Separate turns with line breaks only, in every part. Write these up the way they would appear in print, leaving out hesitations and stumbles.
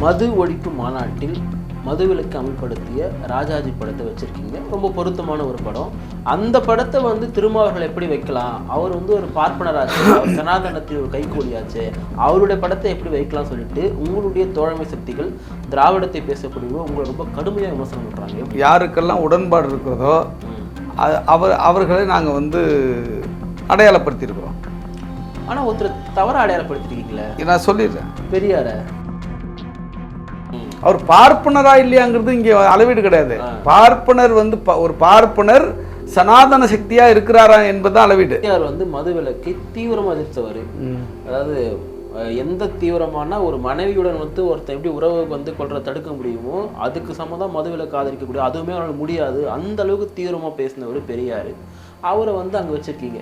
மது ஒழிப்பு மாநாட்டில் மதுவிலக்கு அமல்படுத்திய ராஜாஜி படத்தை வச்சுருக்கீங்க. ரொம்ப பொருத்தமான ஒரு படம். அந்த படத்தை வந்து திருமாவர்கள் எப்படி வைக்கலாம், அவர் வந்து ஒரு பார்ப்பனராச்சு, அவர் சனாதனத்தில் ஒரு கைகூலியாச்சு, அவருடைய படத்தை எப்படி வைக்கலாம் சொல்லிட்டு உங்களுடைய தோழமை சக்திகள் திராவிடத்தை பேசக்கூடியவோ உங்களை ரொம்ப கடுமையாக விமர்சனம் பண்ணுறாங்க.
யாருக்கெல்லாம் உடன்பாடு இருக்கிறதோ அவர்களை நாங்கள் வந்து அடையாளப்படுத்தியிருக்கிறோம்.
ஆனால் ஒருத்தர் தவறாக அடையாளப்படுத்திருக்கீங்களே.
நான் சொல்லிடுறேன்,
பெரியார
அவர் பார்ப்பனரா இல்லையாங்கிறது இங்கே அளவீடு கிடையாது. பார்ப்பனர் வந்து ஒரு பார்ப்பனர் சனாதன சக்தியா இருக்கிறாரா என்பதுதான் அளவீடு.
பெரியார் வந்து மதுவிலக்கை தீவிரமாக எதிர்த்தவர். அதாவது எந்த தீவிரமான ஒரு மனைவியுடன் வந்து ஒருத்தர் எப்படி உறவு வந்து கொள்ற தடுக்க முடியுமோ அதுக்கு சம்மந்தம் மதுவிலக்கு ஆதரிக்கக்கூடிய, அதுவுமே அவரால் முடியாது, அந்த அளவுக்கு தீவிரமாக பேசினவர் பெரியார். அவரை வந்து அங்கே வச்சிருக்கீங்க.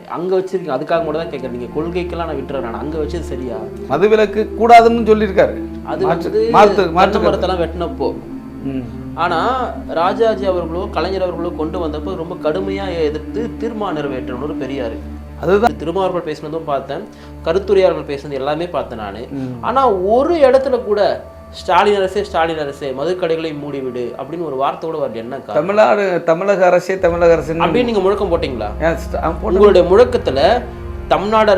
அதுக்காக மட்டும் தான் கேட்குறேன். நீங்கள் கொள்கைக்கெல்லாம் நான் விட்டுறேன், அங்கே வச்சது சரியா?
மதுவிலக்கு கூடாதுன்னு சொல்லியிருக்காரு. அது வந்து
மாற்று மரத்தெல்லாம் வெட்டினப்போ. ஆனால் ராஜாஜி அவர்களோ கலைஞர் அவர்களோ கொண்டு வந்தப்போ ரொம்ப கடுமையாக எதிர்த்து தீர்மானம் நிறைவேற்றணும் பெரியார். அதுதான் திருமாவர்கள் பேசினதும் பார்த்தேன், கருத்துரையாளர்கள் பேசினது எல்லாமே பார்த்தேன் நான். ஆனால் ஒரு இடத்துல கூட ஸ்டாலின் அரசே மதுக்கடைகளை மூடிவிடு அப்படின்னு ஒரு வார்த்தையோட வரல. என்ன
தமிழக அரசு
அப்படின்னு நீங்க முழக்கம் போட்டீங்களா? உங்களுடைய முழக்கத்துல தமிழ்நாடு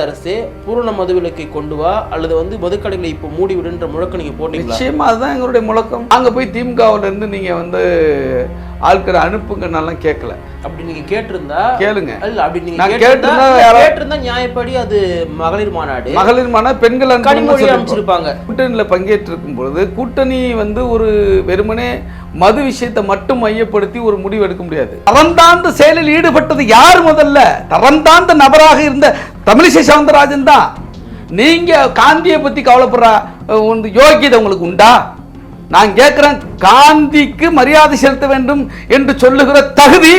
அரசே பூரண மதுவிலக்கை கொண்டு வா, அல்லது வந்து மதுக்கடைகளை இப்போ மூடிவிடுன்ற முழக்கம் நீங்க போட்டீங்களா?
நிச்சயமா அதுதான் எங்களுடைய முழக்கம். அங்க போய் திமுகவுல இருந்து நீங்க வந்து ஆட்களை அனுப்புங்கன்னாலும் கேட்கல.
அப்படி நீங்க கேட்டிருந்தா
கேளுங்க.
இல்ல அப்படி நீங்க கேட்டிருந்தா நியாயப்படி அது மகளிர் மாநாடு
பெண்கள்
கனிமொழி அமைச்சிருப்பாங்க.
கூட்டணியில பங்கேற்றிருக்கும் பொழுது கூட்டணி வந்து ஒரு வெறுமனே மது விஷயத்தை மட்டும் மையப்படுத்தி ஒரு முடிவு எடுக்க முடியாது. தரந்தாந்த செயலில் ஈடுபட்டது யார்? முதல்ல தரந்தாந்த நபராக இருந்த தமிழிசை சவுந்தரராஜன் தான். நீங்க காந்தியை பத்தி கவலைப்படுற யோகியதை உங்களுக்கு உண்டா? நான் கேட்கிறேன், காந்திக்கு மரியாதை செலுத்த வேண்டும் என்று சொல்லுகிற தகுதி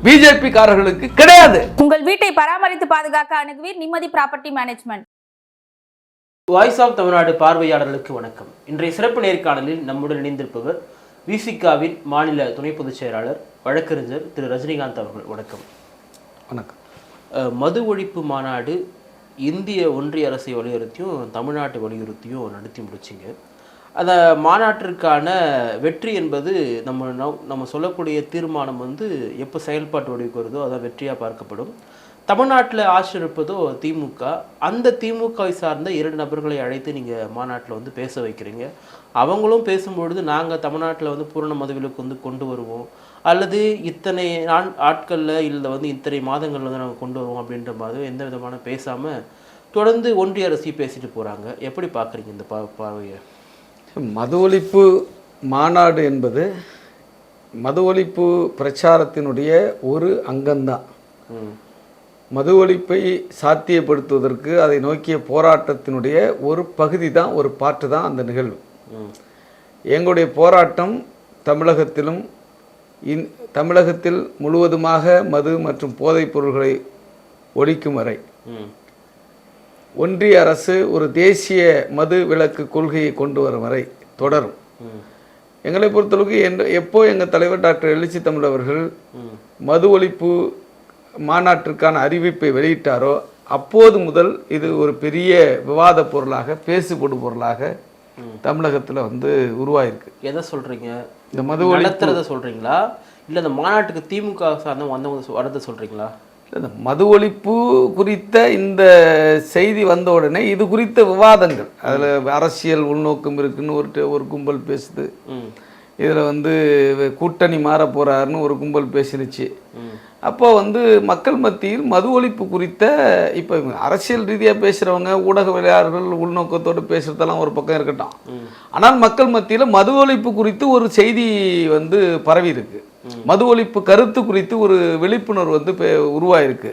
பிஜேபி காரர்களுக்கு கிடையாது.
உங்கள் வீட்டை பராமரித்து பாதுகாக்க அணுகுவீர் நிம்மதி property management.
Voice of Tamil Nadu பார்வையாளர்களுக்கு வணக்கம். இன்றைய சிறப்பு நேர்காணலில் நம்முடன் இணைந்திருப்பவர் விசிகாவின் மாநில துணை பொதுச் செயலாளர் வழக்கறிஞர் திரு ரஜினிகாந்த் அவர்கள். வணக்கம்.
வணக்கம்.
மது ஒழிப்பு மாநாடு இந்திய ஒன்றிய அரசை வலியுறுத்தியும் தமிழ்நாட்டை வலியுறுத்தியும் நடத்தி முடிச்சிங்க. அந்த மாநாட்டிற்கான வெற்றி என்பது நம்ம சொல்லக்கூடிய தீர்மானம் வந்து எப்போ செயல்பாட்டு வடிவுக்கு வருதோ அதான் வெற்றியாக பார்க்கப்படும். தமிழ்நாட்டில் ஆட்சி இருப்பதோ திமுக. அந்த திமுகவை சார்ந்த 2 நபர்களை அழைத்து நீங்கள் மாநாட்டில் வந்து பேச வைக்கிறீங்க. அவங்களும் பேசும்பொழுது நாங்கள் தமிழ்நாட்டில் வந்து பூரண மதுவிலக்கு வந்து கொண்டு வருவோம், அல்லது இத்தனை ஆட்களில் இல்லை வந்து இத்தனை மாதங்களில் வந்து நாங்கள் கொண்டு வருவோம் அப்படின்ற மாதிரி எந்த விதமான பேசாமல் தொடர்ந்து ஒன்றிய அரசு பேசிட்டு போகிறாங்க. எப்படி பார்க்குறீங்க இந்த பார்வையை?
மது ஒழிப்பு மாநாடு என்பது மது ஒழிப்பு பிரச்சாரத்தினுடைய ஒரு அங்கம்தான். மது ஒழிப்பை சாத்தியப்படுத்துவதற்கு அதை நோக்கிய போராட்டத்தினுடைய ஒரு பகுதி தான், ஒரு பாட்டு தான் அந்த நிகழ்வு. எங்களுடைய போராட்டம் தமிழகத்தில் முழுவதுமாக மது மற்றும் போதைப் பொருள்களை ஒழிக்கும் வரை ஒன்றிய அரசு ஒரு தேசிய மது விலக்கு கொள்கையை கொண்டு வரும் வரை தொடரும். எங்களை பொறுத்தளவுக்கு எப்போ எங்கள் தலைவர் டாக்டர் எழுச்சி தமிழ் அவர்கள் மது ஒழிப்பு மாநாட்டிற்கான அறிவிப்பை வெளியிட்டாரோ அப்போது முதல் இது ஒரு பெரிய விவாத பொருளாக, பேசுபடும் பொருளாக தமிழகத்தில் வந்து உருவாயிருக்கு.
எதை சொல்கிறீங்க?
இந்த மது
ஒழிப்புறத சொல்கிறீங்களா, இல்லை இந்த மாநாட்டுக்கு திமுக சார்ந்த வரதை சொல்கிறீங்களா?
இந்த மது ஒழிப்பு குறித்த இந்த செய்தி வந்த உடனே இது குறித்த விவாதங்கள், அதில் அரசியல் உள்நோக்கம் இருக்குன்னு ஒரு கும்பல் பேசுது, இதில் வந்து கூட்டணி மாற போகிறாருன்னு ஒரு கும்பல் பேசினுச்சு. அப்போ வந்து மக்கள் மத்தியில் மது ஒழிப்பு குறித்த இப்போ அரசியல் ரீதியாக பேசுகிறவங்க, ஊடகவியலாளர்கள் உள்நோக்கத்தோடு பேசுகிறதெல்லாம் ஒரு பக்கம் இருக்கட்டும், ஆனால் மக்கள் மத்தியில் மது ஒழிப்பு குறித்து ஒரு செய்தி வந்து பரவி இருக்கு. மது ஒழிப்பு கருத்து குறித்து ஒரு விழிப்புணர்வு வந்து உருவாயிருக்கு.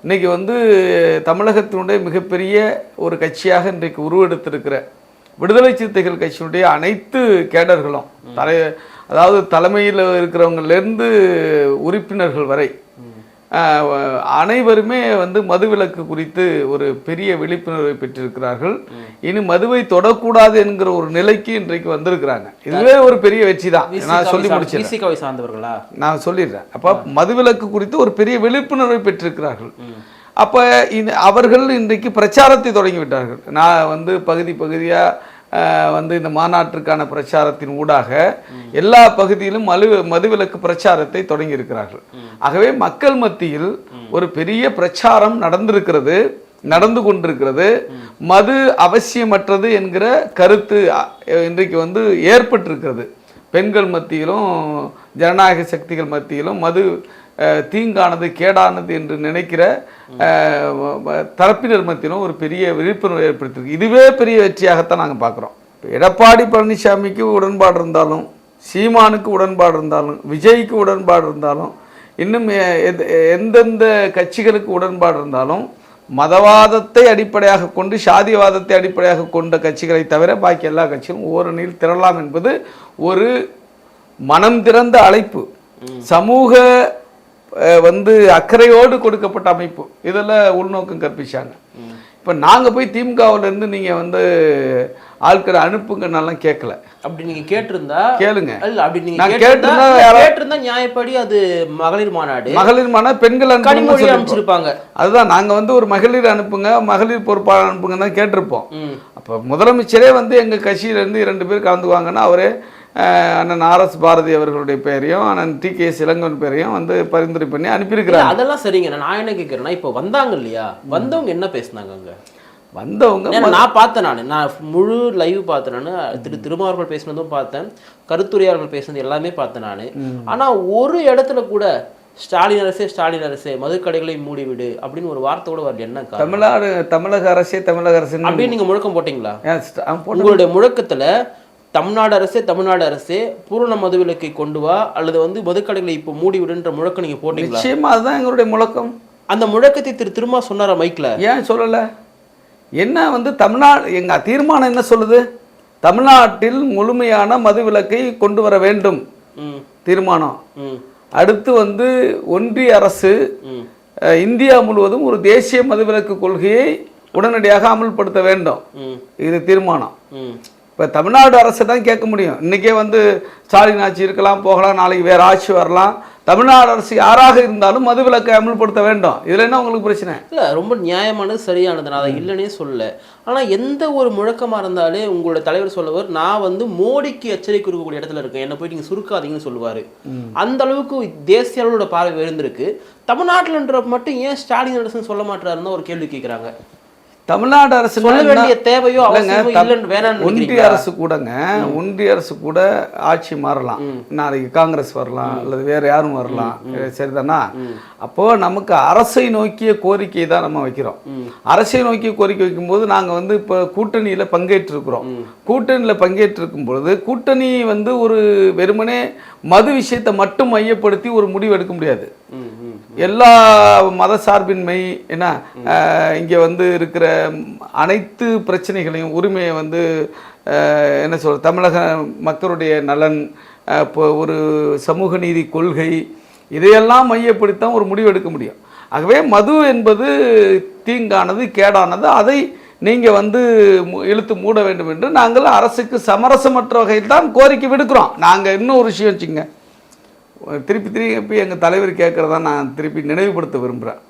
இன்னைக்கு வந்து தமிழகத்தினுடைய மிகப்பெரிய ஒரு கட்சியாக இன்றைக்கு உருவெடுத்திருக்கிற விடுதலை சிறுத்தைகள் கட்சியினுடைய அனைத்து கேடர்களும் அதாவது தலைமையில் இருக்கிறவங்கலேருந்து உறுப்பினர்கள் வரை அனைவருமே வந்து மதுவிலக்கு குறித்து ஒரு பெரிய விழிப்புணர்வை பெற்றிருக்கிறார்கள். இனி மதுவை தொடக்கூடாது என்கிற ஒரு நிலைக்கு இன்றைக்கு வந்திருக்கிறாங்க. இதுவே ஒரு பெரிய வெற்றி தான். நான் சொல்லி முடிச்சிருக்கேன், நான் சொல்லிடுறேன். அப்போ மதுவிலக்கு குறித்து ஒரு பெரிய விழிப்புணர்வை பெற்றிருக்கிறார்கள். அப்போ அவர்கள் இன்றைக்கு பிரச்சாரத்தை தொடங்கிவிட்டார்கள். நான் வந்து பகுதியாக வந்து இந்த மாநாட்டிற்கான பிரச்சாரத்தின் ஊடாக எல்லா பகுதியிலும் மதுவிலக்கு பிரச்சாரத்தை தொடங்கி இருக்கிறார்கள். ஆகவே மக்கள் மத்தியில் ஒரு பெரிய பிரச்சாரம் நடந்து கொண்டிருக்கிறது. மது அவசியமற்றது என்கிற கருத்து இன்றைக்கு வந்து ஏற்பட்டிருக்கிறது. பெண்கள் மத்தியிலும் ஜனநாயக சக்திகள் மத்தியிலும் மது தீங்கானது கேடானது என்று நினைக்கிற தரப்பினர் மத்தியிலும் ஒரு பெரிய விழிப்புணர்வு ஏற்படுத்தியிருக்கு. இதுவே பெரிய வெற்றியாகத்தான் நாங்கள் பார்க்குறோம். எடப்பாடி பழனிசாமிக்கு உடன்பாடு இருந்தாலும், சீமானுக்கு உடன்பாடு இருந்தாலும், விஜய்க்கு உடன்பாடு இருந்தாலும், இன்னும் எந்தெந்த கட்சிகளுக்கு உடன்பாடு இருந்தாலும் மதவாதத்தை அடிப்படையாக கொண்டு சாதியவாதத்தை அடிப்படையாக கொண்ட கட்சிகளை தவிர பாக்கி எல்லா கட்சிகளும் ஓரணியில் திரளலாம் என்பது ஒரு மனம் திறந்த அழைப்பு. சமூக வந்து அக்கறையோடு கொடுக்கப்பட்ட அமைப்பு. இதில் உள்நோக்கம் கற்பிச்சாங்க. இப்போ நாங்கள் போய் திமுகவிலேருந்து நீங்கள் வந்து ஆட்களை அனுப்புங்கன்னெல்லாம் கேட்கல.
அப்படி நீங்கள் கேட்டிருந்தா
கேளுங்க.
இல்லை அப்படி நீங்கள் கேட்டிருந்தா நியாயப்படி அது மகளிர் மாநாடு
பெண்கள்
கனிமொழி அனுப்பிச்சிருப்பாங்க.
அதுதான் நாங்கள் வந்து ஒரு மகளிர் அனுப்புங்க, மகளிர் பொறுப்பாளர் அனுப்புங்க தான் கேட்டிருப்போம். அப்போ முதலமைச்சரே வந்து எங்கள் கட்சியிலேருந்து 2 பேர் கலந்துக்குவாங்கன்னா அவரே அண்ணன் RS பாரதி அவர்களுடைய பெயரையும் அண்ணன் TKS இளங்கோவன் பெயரையும் வந்து பரிந்துரை பண்ணி அனுப்பியிருக்கிறாங்க.
அதெல்லாம் சரிங்க. நான் என்ன கேட்குறேன்னா, இப்போ வந்தாங்க இல்லையா, வந்தவங்க என்ன பேசினாங்க? அங்கே
வந்தவங்க
நான் பார்த்தேன், நான் முழு லைவ் பார்த்தேன். நான் திருமாவர்கள் பேசினதும் பார்த்தேன், கருத்துரையாளர்கள் பேசினது எல்லாமே பார்த்தேன் நான். ஆனால் ஒரு இடத்துல கூட ஸ்டாலின் அரசே மதுக்கடைகளை மூடிவிடு அப்படின்னு ஒரு வார்த்தை கூட வரல. என்ன
தமிழக அரசு
அப்படின்னு நீங்க முழக்கம் போட்டீங்களா? உங்களுடைய முழக்கத்துல தமிழ்நாடு அரசே பூரண மதுவிலக்கை கொண்டு வா அல்லது வந்து மதுக்கடைகளை இப்போ மூடிவிடுன்ற முழக்கம் நீங்க போட்டீங்களா?
நிச்சயமா அதுதான் எங்களுடைய முழக்கம்.
அந்த முழக்கத்தை திரும்ப சொன்னாரா மைக்ல?
ஏன் சொல்லல? என்ன வந்து தமிழ்நாடு எங்க தீர்மானம் என்ன சொல்லுது? தமிழ்நாட்டில் முழுமையான மதுவிலக்கை கொண்டு வர வேண்டும் தீர்மானம். அடுத்து வந்து ஒன்றிய அரசு இந்தியா முழுவதும் ஒரு தேசிய மதுவிலக்கு கொள்கையை உடனடியாக அமல்படுத்த வேண்டும். இது தீர்மானம். இப்போ தமிழ்நாடு அரசு தான் கேட்க முடியும். இன்றைக்கே வந்து ஸ்டாலின் ஆட்சி இருக்கலாம், போகலாம், நாளைக்கு வேறு ஆட்சி வரலாம். தமிழ்நாடு அரசு யாராக இருந்தாலும் மதுவிலக்கை அமல்படுத்த வேண்டும். இதில் என்ன உங்களுக்கு பிரச்சனை? இல்லை,
ரொம்ப நியாயமானது, சரியானது, நான் அதை இல்லைன்னே சொல்லலை. ஆனால் எந்த ஒரு முழக்கமாக இருந்தாலே உங்களோட தலைவர் சொல்லுவார், நான் வந்து மோடிக்கு எச்சரிக்கை இருக்கக்கூடிய இடத்துல இருக்கேன், என்னை போய் நீங்கள் சுருக்காதீங்கன்னு சொல்லுவார். அந்த அளவுக்கு தேசிய அளவோட பார்வை இருந்திருக்கு. தமிழ்நாட்டில்ன்ற மட்டும் ஏன் ஸ்டாலின் அரசுன்னு சொல்ல மாட்டாருன்னு ஒரு கேள்வி கேட்குறாங்க.
தமிழ்நாடு அரசு
சொல்ல வேண்டிய தேவையோ
ஒன்றிய அரசு கூடங்க, ஒன்றிய அரசு கூட ஆட்சி மாறலாம், நாளைக்கு காங்கிரஸ் வரலாம் அல்லது வேற யாரும் வரலாம், சரிதானா? அப்போ நமக்கு அரசை நோக்கிய கோரிக்கை தான் நம்ம வைக்கிறோம். அரசை நோக்கிய கோரிக்கை வைக்கும்போது நாங்கள் வந்து இப்போ கூட்டணியில் பங்கேற்றிருக்கிறோம். கூட்டணியில் பங்கேற்றிருக்கும் பொழுது கூட்டணி வந்து ஒரு வெறுமனே மது விஷயத்தை மட்டும் மையப்படுத்தி ஒரு முடிவு எடுக்க முடியாது. எல்லா மத சார்பின்மை என்ன இங்கே வந்து இருக்கிற அனைத்து பிரச்சனைகளையும் உரிமையை வந்து என்ன சொல்ற தமிழக மக்களுடைய நலன், இப்போ ஒரு சமூக நீதி கொள்கை, இதையெல்லாம் மையப்படுத்தான் ஒரு முடிவு எடுக்க முடியும். ஆகவே மது என்பது தீங்கானது, கேடானது, அதை நீங்கள் வந்து இழுத்து மூட வேண்டும் என்று நாங்கள் அரசுக்கு சமரசமற்ற வகையில் தான் கோரிக்கை விடுக்கிறோம். நாங்கள் இன்னும் ஒரு விஷயம் வச்சுங்க, திருப்பி எங்கள் தலைவர் கேட்குறதா நான் திருப்பி நினைவுபடுத்த விரும்புகிறேன்.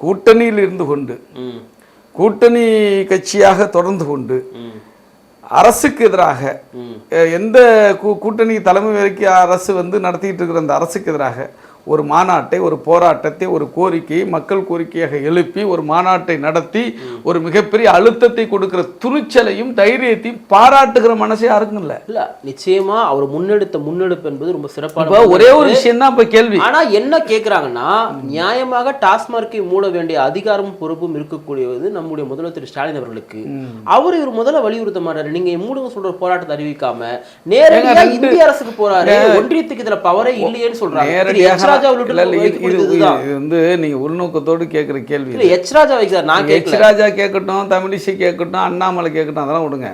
கூட்டணியில் இருந்து கொண்டு, கூட்டணி கட்சியாக தொடர்ந்து கொண்டு, அரசுக்கு எதிராக எந்த கூட்டணி தலைமை வரைக்கும் அரசு வந்து நடத்திட்டு இருக்கிற அந்த அரசுக்கு எதிராக ஒரு மாநாட்டை, ஒரு போராட்டத்தை, ஒரு கோரிக்கையை மக்கள் கோரிக்கையாக எழுப்பி ஒரு மாநாட்டை நடத்தி ஒரு மிகப்பெரிய அழுத்தத்தை கொடுக்கிற துணிச்சலையும் தைரியத்தையும் பாராட்டுகிற மனசே யாருக்கும் இல்லை.
இல்லை, நிச்சயமா அவர் முன்னெடுப்பு என்பது ரொம்ப சிறப்பான.
ஒரே ஒரு விஷயம் தான் இப்போ கேள்வி.
ஆனால் என்ன கேட்குறாங்கன்னா, நியாயமாக டாஸ்மார்க்கை மூட வேண்டிய அதிகாரமும் பொறுப்பும் இருக்கக்கூடியது நம்முடைய முதல்வர் ஸ்டாலின் அவர்களுக்கு. அவர் இவர் முதல்ல வலியுறுத்த மாட்டாரு. நீங்க மூடுங்க சொல்ற போராட்டத்தை அறிவிக்காம நேரடியாக இந்திய அரசுக்கு போறாரு. ஒன்றியத்துக்கு இதுல பவரே இல்லையேன்னு சொல்றாங்க.
நீங்க உள்நோக்கத்தோடு கேட்கிற கேள்வி.
ராஜா
கேட்கட்டும், தமிழிசை கேட்கட்டும், அண்ணாமலை கேட்கட்டும், அதெல்லாம் விடுங்க.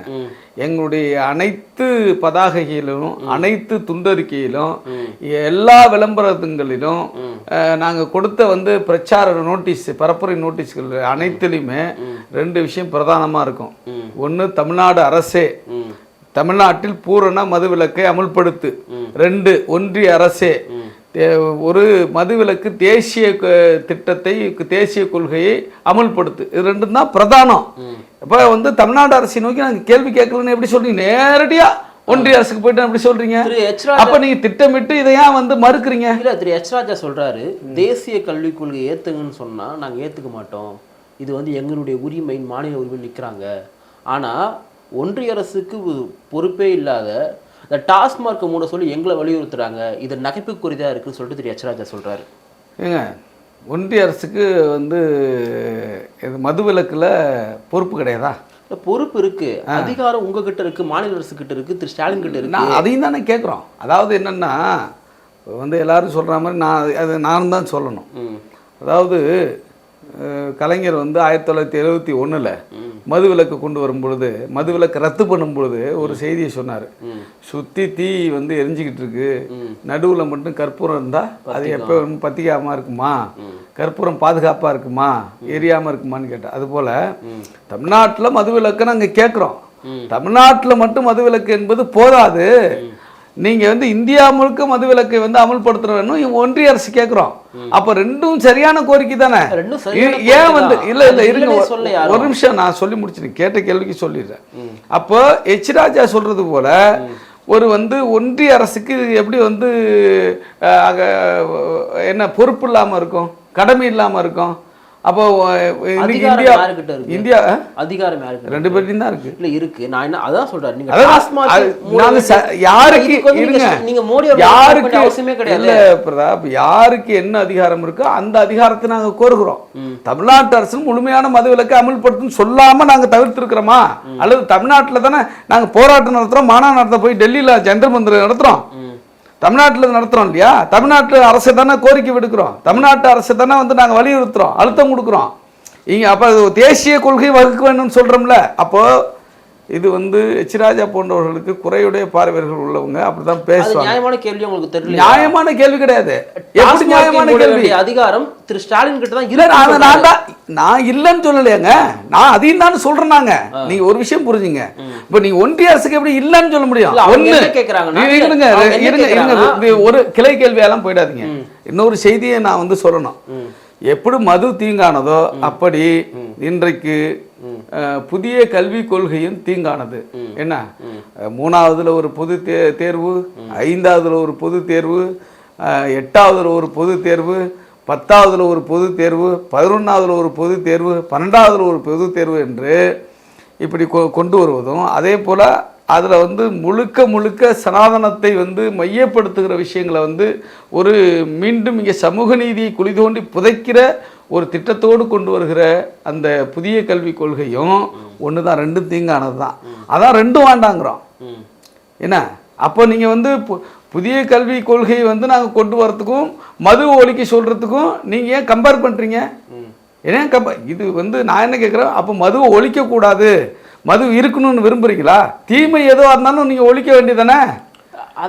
எங்களுடைய அனைத்து பதாகைகளிலும், அனைத்து துண்டறிக்கையிலும், எல்லா விளம்பரங்களிலும் நாங்கள் கொடுத்த வந்து பிரச்சார நோட்டீஸ், பரப்புரை நோட்டீஸ்கள் அனைத்திலுமே 2 விஷயம் பிரதானமாக இருக்கும். ஒன்று, தமிழ்நாடு அரசே தமிழ்நாட்டில் பூரண மதுவிலக்கை அமுல்படுத்து. 2, ஒன்றிய அரசே ஒரு மதுவிலக்கு தேசிய திட்டத்தை தேசிய கொள்கையை அமல்படுத்து, இது ரெண்டும் தான் பிரதானம். இப்போ வந்து தமிழ்நாடு அரசை நோக்கி நாங்கள் கேள்வி கேட்கலன்னு எப்படி சொல்றீங்க? நேரடியாக ஒன்றிய அரசுக்கு போயிட்டு எப்படி சொல்றீங்க? அப்ப நீங்க திட்டமிட்டு இதை ஏன் வந்து மறுக்கிறீங்க?
இல்ல, திரு எச் ராஜா சொல்றாரு, தேசிய கல்விக் கொள்கை ஏத்துங்கன்னு சொன்னா நாங்க ஏத்துக்க மாட்டோம், இது வந்து எங்களுடைய உரிமை, மாநில உரிமை நிற்கிறாங்க. ஆனா ஒன்றிய அரசுக்கு பொறுப்பே இல்லாத இந்த டாஸ்மார்க்கை மூட சொல்லி எங்களை வலியுறுத்துறாங்க, இது நகைப்புக்குரியதா இருக்குன்னு சொல்லிட்டு திரு எச் ராஜா சொல்றாரு.
ஏங்க, ஒன்றிய அரசுக்கு வந்து மதுவிலக்குல பொறுப்பு கிடையாதா?
பொறுப்பு இருக்கு, அதிகாரம் உங்ககிட்ட இருக்கு, மாநில அரசு கிட்ட இருக்கு, திரு ஸ்டாலின் கிட்ட இருக்கு.
அதையும் தானே கேட்குறோம். அதாவது என்னன்னா வந்து எல்லாரும் சொல்ற மாதிரி நானும் தான் சொல்லணும். அதாவது கலைஞர் வந்து 1971 மதுவிலக்கு கொண்டு வரும் பொழுது, மதுவிலக்கு ரத்து பண்ணும் பொழுது ஒரு செய்தியை சொன்னார். சுத்தி தீ வந்து எரிஞ்சுக்கிட்டு இருக்கு, நடுவில் மட்டும் கற்பூரம் இருந்தா அது எப்போ பத்திக்காம இருக்குமா, கற்பூரம் பாதுகாப்பா இருக்குமா, எரியாம இருக்குமான்னு கேட்டார். அது போல தமிழ்நாட்டில் மதுவிலக்கு நாங்கள் கேட்குறோம். தமிழ்நாட்டில் மட்டும் மதுவிலக்கு என்பது போதாது, நீங்க வந்து இந்தியா முழுக்க மதுவிலக்கை வந்து அமல்படுத்தணும் ஒன்றிய அரசு கேட்கிறோம். அப்ப ரெண்டும் சரியான கோரிக்கை தானே? ஏன் வந்து இல்ல இருங்க ஒரு நிமிஷம், நான் சொல்லி முடிச்சிருக்கேன், கேட்ட கேள்விக்கு சொல்லிடுறேன். அப்போ எச் ராஜா சொல்றது போல ஒரு வந்து ஒன்றிய அரசுக்கு எப்படி வந்து என்ன பொறுப்பு இல்லாம இருக்கும், கடமை இல்லாம இருக்கும்? அப்போ இந்தியா
அதிகாரம்
ரெண்டு பேர்ட்டையும் தான் இருக்கு.
இல்ல இருக்கு, நான் என்ன அதான் சொல்றேன், நீங்க
யாருக்கு யாருக்கு
அவசியமே கிடையாது.
இல்ல பிரதாப், யாருக்கு என்ன அதிகாரம் இருக்கோ அந்த அதிகாரத்தை நாங்க கோருகிறோம். தமிழ்நாட்டு அரசு முழுமையான மதுவிலக்கை அமல்படுத்தும் சொல்லாம நாங்க தவிர்த்திருக்கிறோமா? அல்லது தமிழ்நாட்டுல தானே நாங்க போராட்டம் நடத்துறோம், மாநாடு நடத்த போய் டெல்லியில ஜந்தர் மந்தர் நடத்துறோம், தமிழ்நாட்டில் நடத்துகிறோம் இல்லையா? தமிழ்நாட்டு அரசு தானே கோரிக்கை விடுக்கிறோம், தமிழ்நாட்டு அரசு தானே வந்து நாங்கள் வலியுறுத்துறோம், அழுத்தம் கொடுக்குறோம். இங்கே அப்போ தேசிய கொள்கை வகுக்க வேணும்னு சொல்கிறோம்ல. அப்போது இது வந்து எச் ராஜா போன்றவர்களுக்கு குறையுடைய பார்வையர்கள் உள்ளவங்க அப்படிதான் பேசுவாங்க.
நியாயமான கேள்வி உங்களுக்கு தெரியல?
நியாயமான கேள்வி கிடையாது. எப்படி நியாயமான கேள்வி?
அதிகாரம் திரு ஸ்டாலின் கிட்ட தான்
இல்ல. நான் இல்லைன்னு சொல்லலையாங்க, நான் அதையும் தான் சொல்றேன். நாங்க நீங்க ஒரு விஷயம் புரிஞ்சுங்க. இப்ப நீங்க ஒன்றிய அரசுக்கு எப்படி இல்லைன்னு சொல்ல முடியும்? ஒண்ணு இருங்க, ஒரு கிளை கேள்வியெல்லாம் போயிடாதீங்க. இன்னொரு செய்தியை நான் வந்து சொல்லணும். எப்படி மது தீங்கானதோ அப்படி இன்றைக்கு புதிய கல்விக் கொள்கையும் தீங்கானது. என்ன, 3ஆவதுல ஒரு பொது தேர்வு, 5ஆவதுல ஒரு பொது தேர்வு, 8ஆவதுல ஒரு பொது தேர்வு, 10ஆவதுல ஒரு பொது தேர்வு, 11ஆவதுல ஒரு பொது தேர்வு, 12ஆவதுல ஒரு பொது தேர்வு என்று இப்படி கொண்டு வருவதும், அதே போல் அதில் வந்து முழுக்க சனாதனத்தை வந்து மையப்படுத்துகிற விஷயங்களை வந்து ஒரு மீண்டும் இங்கே சமூக நீதியை குழி தோண்டி புதைக்கிற ஒரு திட்டத்தோடு கொண்டு வருகிற அந்த புதிய கல்விக் கொள்கையும் ஒன்று தான், ரெண்டும் தீங்கானது தான். அதான் ரெண்டும் வேண்டாங்கிறோம். என்ன, அப்போ நீங்கள் வந்து புதிய கல்விக் கொள்கையை வந்து நாங்கள் கொண்டு வரத்துக்கும் மது ஒழிக்க சொல்கிறதுக்கும் நீங்கள் ஏன் கம்பேர் பண்ணுறீங்க? ஏன் இது வந்து நான் என்ன கேட்குறேன், அப்போ மதுவை ஒழிக்கக்கூடாது, மது இருக்கணும்னு விரும்புறீங்களா? தீமை ஏதோ இருந்தாலும் நீங்கள் ஒழிக்க வேண்டியதானே?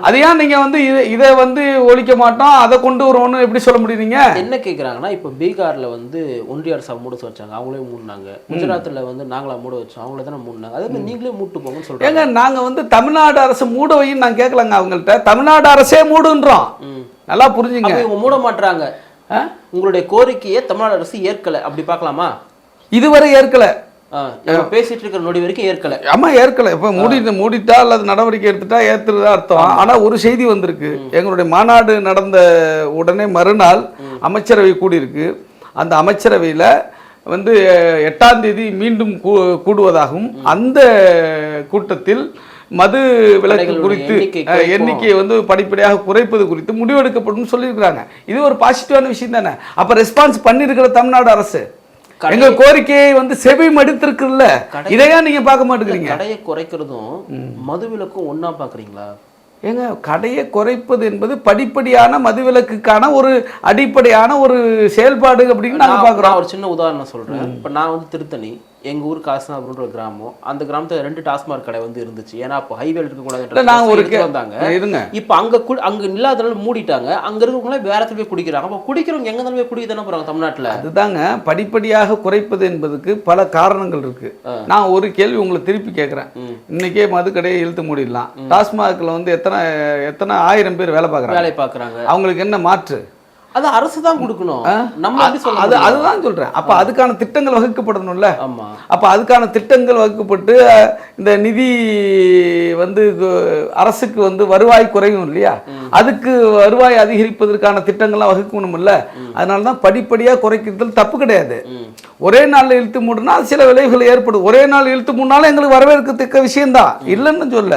அது ஏன் நீங்கள் வந்து இதை வந்து ஒழிக்க மாட்டோம், அதை கொண்டு வருவோம்னு எப்படி சொல்ல முடியுறீங்க?
என்ன கேட்குறாங்கன்னா, இப்போ பீகாரில் வந்து ஒன்றிய அரசு மூட வச்சாங்க, அவங்களே மூடினாங்க. குஜராத்தில் வந்து நாங்களா மூட வச்சோம், அவங்களே தானே மூடினாங்க. அதே மாதிரி நீங்களே மூட்டு போங்கன்னு சொல்கிறாங்க.
ஏங்க, நாங்கள் வந்து தமிழ்நாடு அரசு மூட வைன்னு நான் கேட்கலாங்க அவங்கள்ட்ட, தமிழ்நாடு அரசே மூடுன்றோம். நல்லா புரிஞ்சுங்க.
இவங்க மூட மாட்டுறாங்க. உங்களுடைய கோரிக்கையை தமிழ்நாடு அரசு ஏற்கலை, அப்படி பார்க்கலாமா?
இதுவரை ஏற்கலை,
பேசிட்டு இருக்கிற நொடி வரைக்கும் ஏற்கலை.
ஆமா ஏற்கலை. இப்ப மூடிட்டா அல்லது நடவடிக்கை எடுத்துட்டா ஏத்துறதா அர்த்தம். ஆனா ஒரு செய்தி வந்திருக்கு, எங்களுடைய மாநாடு நடந்த உடனே மறுநாள் அமைச்சரவை கூடியிருக்கு. அந்த அமைச்சரவையில வந்து 8ஆம் தேதி மீண்டும் கூடுவதாகவும், அந்த கூட்டத்தில் மது விலக்கு குறித்து எண்ணிக்கையை வந்து படிப்படியாக குறைப்பது குறித்து முடிவெடுக்கப்படும் சொல்லியிருக்கிறாங்க. இது ஒரு பாசிட்டிவான விஷயம் தானே? அப்ப ரெஸ்பான்ஸ் பண்ணிருக்கிற தமிழ்நாடு அரசு எங்க கோரிக்கையை வந்து செவி மடித்திருக்குல்ல, இதையா நீங்க பார்க்க மாட்டேங்கிறீங்க?
கடையை குறைக்கிறதும் மதுவிலக்கும் ஒன்னா பாக்குறீங்களா?
ஏங்க, கடையை குறைப்பது என்பது படிப்படியான மதுவிலக்குக்கான ஒரு அடிப்படையான ஒரு செயல்பாடு அப்படின்னு நாங்க பாக்குறோம்.
ஒரு சின்ன உதாரணம் சொல்றேன். இப்ப நான் வந்து திருத்தணி, எங்கள் ஊர் காசனாபுரம்ன்ற ஒரு கிராமம், அந்த கிராமத்தில் 2 டாஸ்மாக் கடை வந்து இருந்துச்சு. ஏன்னா அப்போ ஹைவேல இருக்கக்கூடாது
நாங்கள் ஒரு
வந்தாங்க.
இருங்க,
இப்போ அங்கே இல்லாதனால மூடிட்டாங்க. அங்கே இருக்கவங்களே வேற இடத்துல போய் குடிக்கிறாங்க. அப்போ குடிக்கிறவங்க எங்கே போய் குடிக்க தானே போகிறாங்க தமிழ்நாட்டில்.
அதுதாங்க படிப்படியாக குறைப்பது என்பதுக்கு பல காரணங்கள் இருக்கு. நான் ஒரு கேள்வி உங்களை திருப்பி கேட்குறேன். இன்னைக்கே மதுக்கடையை இழுத்து மூடிடலாம். டாஸ்மாகில் வந்து எத்தனை ஆயிரம் பேர் வேலை பார்க்குறாங்க. அவங்களுக்கு என்ன மாற்று?
அது அரசு தான் கொடுக்கணும். நம்ம
அதுதான் சொல்றேன். அப்ப அதுக்கான திட்டங்கள் வகுக்கப்படணும்ல.
ஆமா.
அப்ப அதுக்கான திட்டங்கள் வகுக்கப்பட்டு இந்த நிதி வந்து அரசுக்கு வந்து வருவாய் குறையும் இல்லையா, அதுக்கு வருவாய் அதிகரிப்பதற்கான திட்டங்கள்லாம் வகுக்கணும்ல. அதனாலதான் படிப்படியா குறைக்கிறது தப்பு கிடையாது. ஒரே நாள் இழுத்து மூடுனா சில விளைவுகள் ஏற்படும். ஒரே நாள் இழுத்து மூடினாலும் எங்களுக்கு வரவேற்கத்தக்க விஷயம்தான், இல்லைன்னு சொல்ல.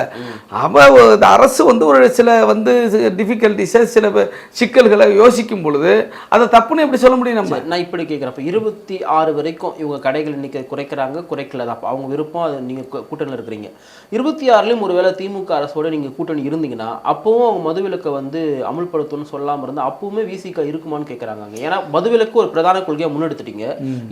அரசு வந்து ஒரு சில வந்து டிஃபிகல்ட்டிஸை சில சிக்கல்களை யோசிக்கும் பொழுது அதை தப்புன்னு எப்படி சொல்ல முடியும்? நம்ம
நான் இப்படி கேட்குறப்ப 26 வரைக்கும் இவங்க கடைகள் இன்னைக்கு குறைக்கிறாங்க, குறைக்கல, அப்போ அவங்க விருப்பம். அது நீங்கள் கூட்டணியில் இருக்கிறீங்க. 26லையும் ஒருவேளை திமுக அரசோட நீங்கள் கூட்டணி இருந்தீங்கன்னா அப்பவும் அவங்க மதுவிலக்கை வந்து அமுல்படுத்தணும்னு சொல்லாமல் இருந்தால் அப்பவுமே விசிக இருக்குமான்னு கேட்குறாங்க. ஏன்னா மதுவிலக்கு ஒரு பிரதான கொள்கையாக முன்னெடுத்துட்டீங்க.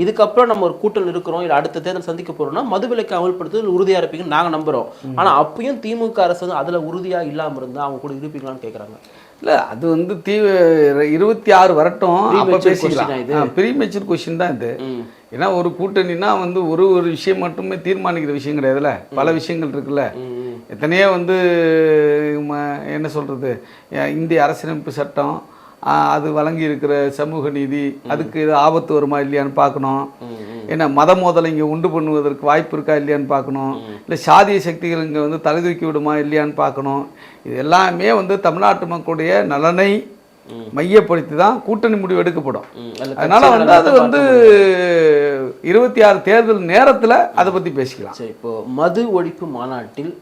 இதுக்கப்புறம் நம்ம ஒரு கூட்டணி இருக்கிறோம், இல்லை அடுத்த தேர்தல் சந்திக்க போறோம்னா மதுவிலக்கை அமல்படுத்துறது உறுதியாக இருப்பீங்கன்னு நாங்கள் நம்புறோம். ஆனால் அப்பயும் திமுக அரசு வந்து அதில் உறுதியாக இல்லாமல் இருந்தால் அவங்க கூட இருப்பீங்களான்னு கேட்குறாங்க.
இல்லை, அது வந்து 26 வரட்டும், அப்போ பேசிக்கலாம். இது ப்ரீமெச்சூர் கொஸ்டின் தான் இது. ஏன்னா ஒரு கூட்டணினா வந்து ஒரு விஷயம் மட்டுமே தீர்மானிக்கிற விஷயம் கிடையாதுல்ல, பல விஷயங்கள் இருக்குல்ல. எத்தனையோ வந்து என்ன சொல்கிறது, இந்திய அரசியலமைப்பு சட்டம் அது வழங்கி இருக்கிற சமூக நீதி, அதுக்கு ஏதோ ஆபத்து வருமா இல்லையான்னு பார்க்கணும். ஏன்னா மத மோதலை இங்கே உண்டு பண்ணுவதற்கு வாய்ப்பு இருக்கா இல்லையான்னு பார்க்கணும். இல்லை சாதிய சக்திகள் இங்கே வந்து தலைதூக்கி விடுமா இல்லையான்னு பார்க்கணும். இது எல்லாமே வந்து தமிழ்நாட்டு மக்களுடைய நலனை மையப்படுத்தி தான் கூட்டணி முடிவு எடுக்கப்படும். அதனால வந்து அது வந்து 26 தேர்தல் நேரத்தில் அதை பற்றி பேசிக்கலாம்.
சரி, இப்போ மது ஒழிப்பு மாநாட்டில்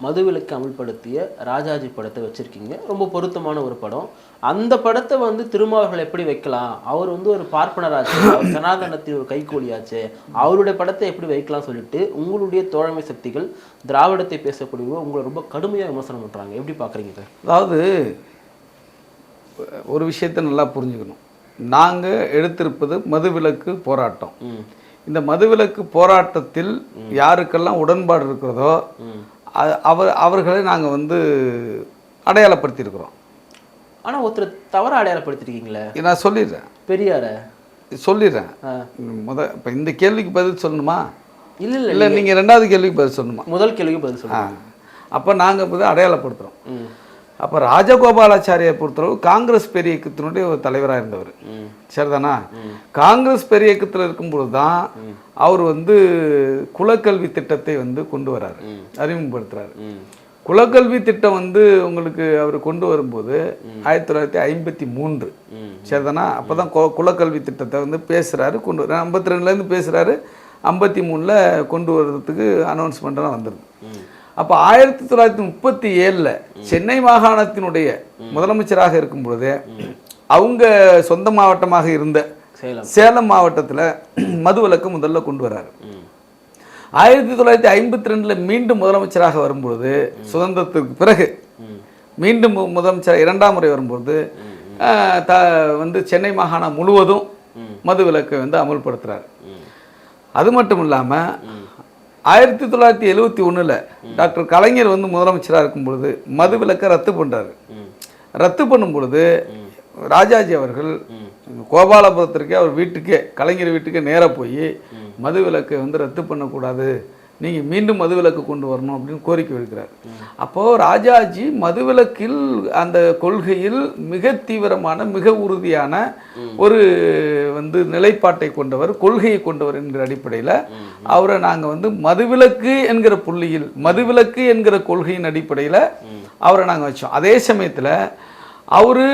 மதுவிலக்கு அமல்படுத்திய ராஜாஜி படத்தை வச்சிருக்கீங்க. ரொம்ப பொருத்தமான ஒரு படம். அந்த படத்தை வந்து திருமாவர்கள் எப்படி வைக்கலாம்? அவர் வந்து ஒரு பார்ப்பனராச்சு, சனாதனத்தில் ஒரு கைகூலியாச்சு, அவருடைய படத்தை எப்படி வைக்கலாம் சொல்லிட்டு உங்களுடைய தோழமை சக்திகள் திராவிடத்தை பேசக்கூடிய உங்களை ரொம்ப கடுமையாக விமர்சனம் பண்றாங்க. எப்படி பார்க்குறீங்க?
அதாவது ஒரு விஷயத்தை நல்லா புரிஞ்சுக்கணும். நாங்கள் எடுத்திருப்பது மதுவிலக்கு போராட்டம். இந்த மதுவிலக்கு போராட்டத்தில் யாருக்கெல்லாம் உடன்பாடு இருக்கிறதோ அவர்களை நாங்கள் வந்து அடையாளப்படுத்தியிருக்கிறோம்.
ஆனால் ஒருத்தர் தவறாக அடையாளப்படுத்திருக்கீங்களே.
நான் சொல்லிடுறேன்,
பெரியார
சொல்லிடுறேன். இப்போ இந்த கேள்விக்கு பதில் சொல்லணுமா?
இல்லை இல்லை
இல்லை, நீங்கள் 2வது கேள்விக்கு பதில் சொல்லணுமா?
முதல் கேள்விக்கு பதில் சொல்லுங்க.
அப்போ நாங்கள் இப்போ அடையாளப்படுத்துகிறோம். அப்போ ராஜகோபாலாச்சாரியை பொறுத்தளவு காங்கிரஸ் பெரிய இயக்கத்தினுடைய ஒரு தலைவராக இருந்தவர், சரிதானா? காங்கிரஸ் பெரிய இயக்கத்தில் இருக்கும்பொழுது தான் அவர் வந்து குலக்கல்வி திட்டத்தை வந்து கொண்டு வர்றாரு, அறிமுகப்படுத்துறாரு. குலக்கல்வி திட்டம் வந்து உங்களுக்கு அவர் கொண்டு வரும்போது 1953, சரிதானா? அப்போ தான் குலக்கல்வி திட்டத்தை வந்து பேசுகிறாரு, கொண்டு 52லேருந்து பேசுகிறாரு, 53ல் கொண்டு வர்றதுக்கு அனௌன்ஸ்மெண்ட்லாம் வந்துடுது. அப்போ 1937 சென்னை மாகாணத்தினுடைய முதலமைச்சராக இருக்கும் பொழுது அவங்க சொந்த மாவட்டமாக இருந்த சேலம் மாவட்டத்தில் மதுவிலக்கு முதல்ல கொண்டு வர்றாரு. 1952 மீண்டும் முதலமைச்சராக வரும்பொழுது, சுதந்திரத்துக்கு பிறகு மீண்டும் முதலமைச்சர் 2ஆம் முறை வரும்பொழுது வந்து சென்னை மாகாணம் முழுவதும் மதுவிலக்கை வந்து அமல்படுத்துறாரு. அது மட்டும் இல்லாமல் 1971 டாக்டர் கலைஞர் வந்து முதலமைச்சராக இருக்கும் பொழுது மதுவிலக்கை ரத்து பண்ணுறாரு. ரத்து பண்ணும் பொழுது ராஜாஜி அவர்கள் கோபாலபுரத்திற்கே, அவர் வீட்டுக்கே, கலைஞர் வீட்டுக்கே நேராக போய் மதுவிலக்கை வந்து ரத்து பண்ணக்கூடாது, நீங்கள் மீண்டும் மதுவிலக்கு கொண்டு வரணும் அப்படின்னு கோரிக்கை வைக்கிறார். அப்போது ராஜாஜி மதுவிலக்கில் அந்த கொள்கையில் மிக தீவிரமான, மிக உறுதியான ஒரு வந்து நிலைப்பாட்டை கொண்டவர், கொள்கையை கொண்டவர் என்கிற அடிப்படையில் அவரை நாங்கள் வந்து மதுவிலக்கு என்கிற புள்ளியில், மதுவிலக்கு என்கிற கொள்கையின் அடிப்படையில் அவரை நாங்கள் வச்சோம். அதே சமயத்தில் அவர்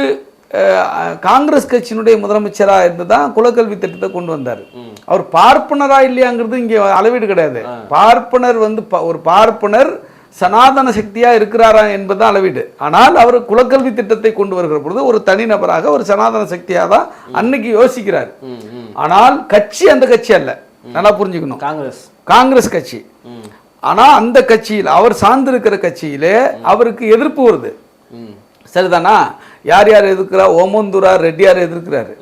காங்கிரஸ் கட்சியினுடைய முதலமைச்சராக இருந்து தான் குலக்கல்வி திட்டத்தை கொண்டு வந்தார். அவர் பார்ப்பனரா இல்லையாங்கிறது இங்கே அளவீடு கிடையாது. பார்ப்பனர் வந்து ஒரு பார்ப்பனர் சனாதன சக்தியா இருக்கிறாரா என்பது அளவீடு. ஆனால் அவர் குலக்கல்வி திட்டத்தை கொண்டு வருகிற பொழுது ஒரு தனிநபராக ஒரு சனாதன சக்தியா தான் அன்னைக்கு யோசிக்கிறார். ஆனால் கட்சி அந்த கட்சி அல்ல, நல்லா புரிஞ்சுக்கணும். காங்கிரஸ் கட்சி. ஆனா அந்த கட்சியில், அவர் சார்ந்திருக்கிற கட்சியிலே அவருக்கு எதிர்ப்பு வருது, சரிதானா? யார் யார் எதிர்க்கிறா? ஓமந்தூரார் ரெட்டியார் எதிர்க்கிறாரு,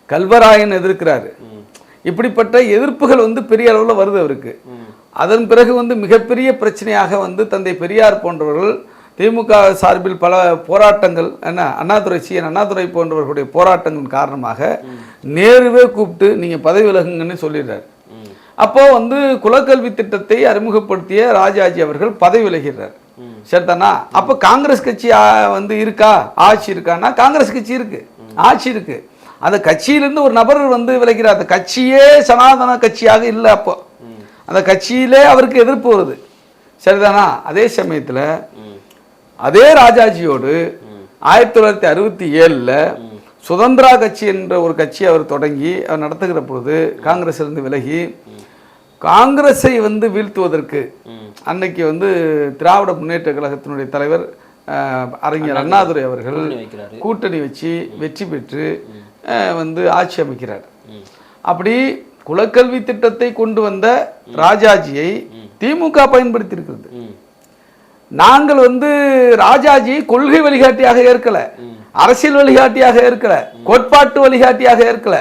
கல்வராயன் எதிர்க்கிறாரு. இப்படிப்பட்ட எதிர்ப்புகள் வந்து பெரிய அளவில் வருது அவருக்கு. அதன் பிறகு வந்து மிகப்பெரிய பிரச்சனையாக வந்து தந்தை பெரியார் போன்றவர்கள் திமுக சார்பில் பல போராட்டங்கள் அண்ணாதுரை அண்ணாதுரை போன்றவர்களுடைய போராட்டங்களின் காரணமாக நேருவே கூப்பிட்டு நீங்கள் பதவி விலகுங்கன்னு சொல்லிடுறாரு. அப்போ வந்து குலக்கல்வி திட்டத்தை அறிமுகப்படுத்திய ராஜாஜி அவர்கள் பதவி விலகிறார். சரிதானா? அப்போ காங்கிரஸ் கட்சி வந்து இருக்கா, ஆட்சி இருக்கான்னா காங்கிரஸ் கட்சி இருக்கு, ஆட்சி இருக்கு. அந்த கட்சியிலிருந்து ஒரு நபர் வந்து விலகிறார். அந்த கட்சியே சனாதன கட்சியாக இல்லை. அப்போ அந்த கட்சியிலே அவருக்கு எதிர்ப்பு வருது. சரிதானா? அதே சமயத்தில் அதே ராஜாஜியோடு 1967 சுதந்திரா கட்சி என்ற ஒரு கட்சி அவர் தொடங்கி அவர் நடத்துகிற பொழுது காங்கிரஸிலிருந்து விலகி காங்கிரஸை வந்து வீழ்த்துவதற்கு அன்னைக்கு வந்து திராவிட முன்னேற்ற கழகத்தினுடைய தலைவர் அறிஞர் அண்ணாதுரை அவர்கள் கூட்டணி வச்சு வெற்றி பெற்று வந்து ஆட்சி அமைக்கிறார். அப்படி குலக்கல்வி திட்டத்தை கொண்டு வந்த ராஜாஜியை திமுக பயன்படுத்தி இருக்கிறது. நாங்கள் வந்து ராஜாஜியை கொள்கை வழிகாட்டியாக ஏற்கல, அரசியல் வழிகாட்டியாக ஏற்கல, கோட்பாட்டு வழிகாட்டியாக ஏற்கல.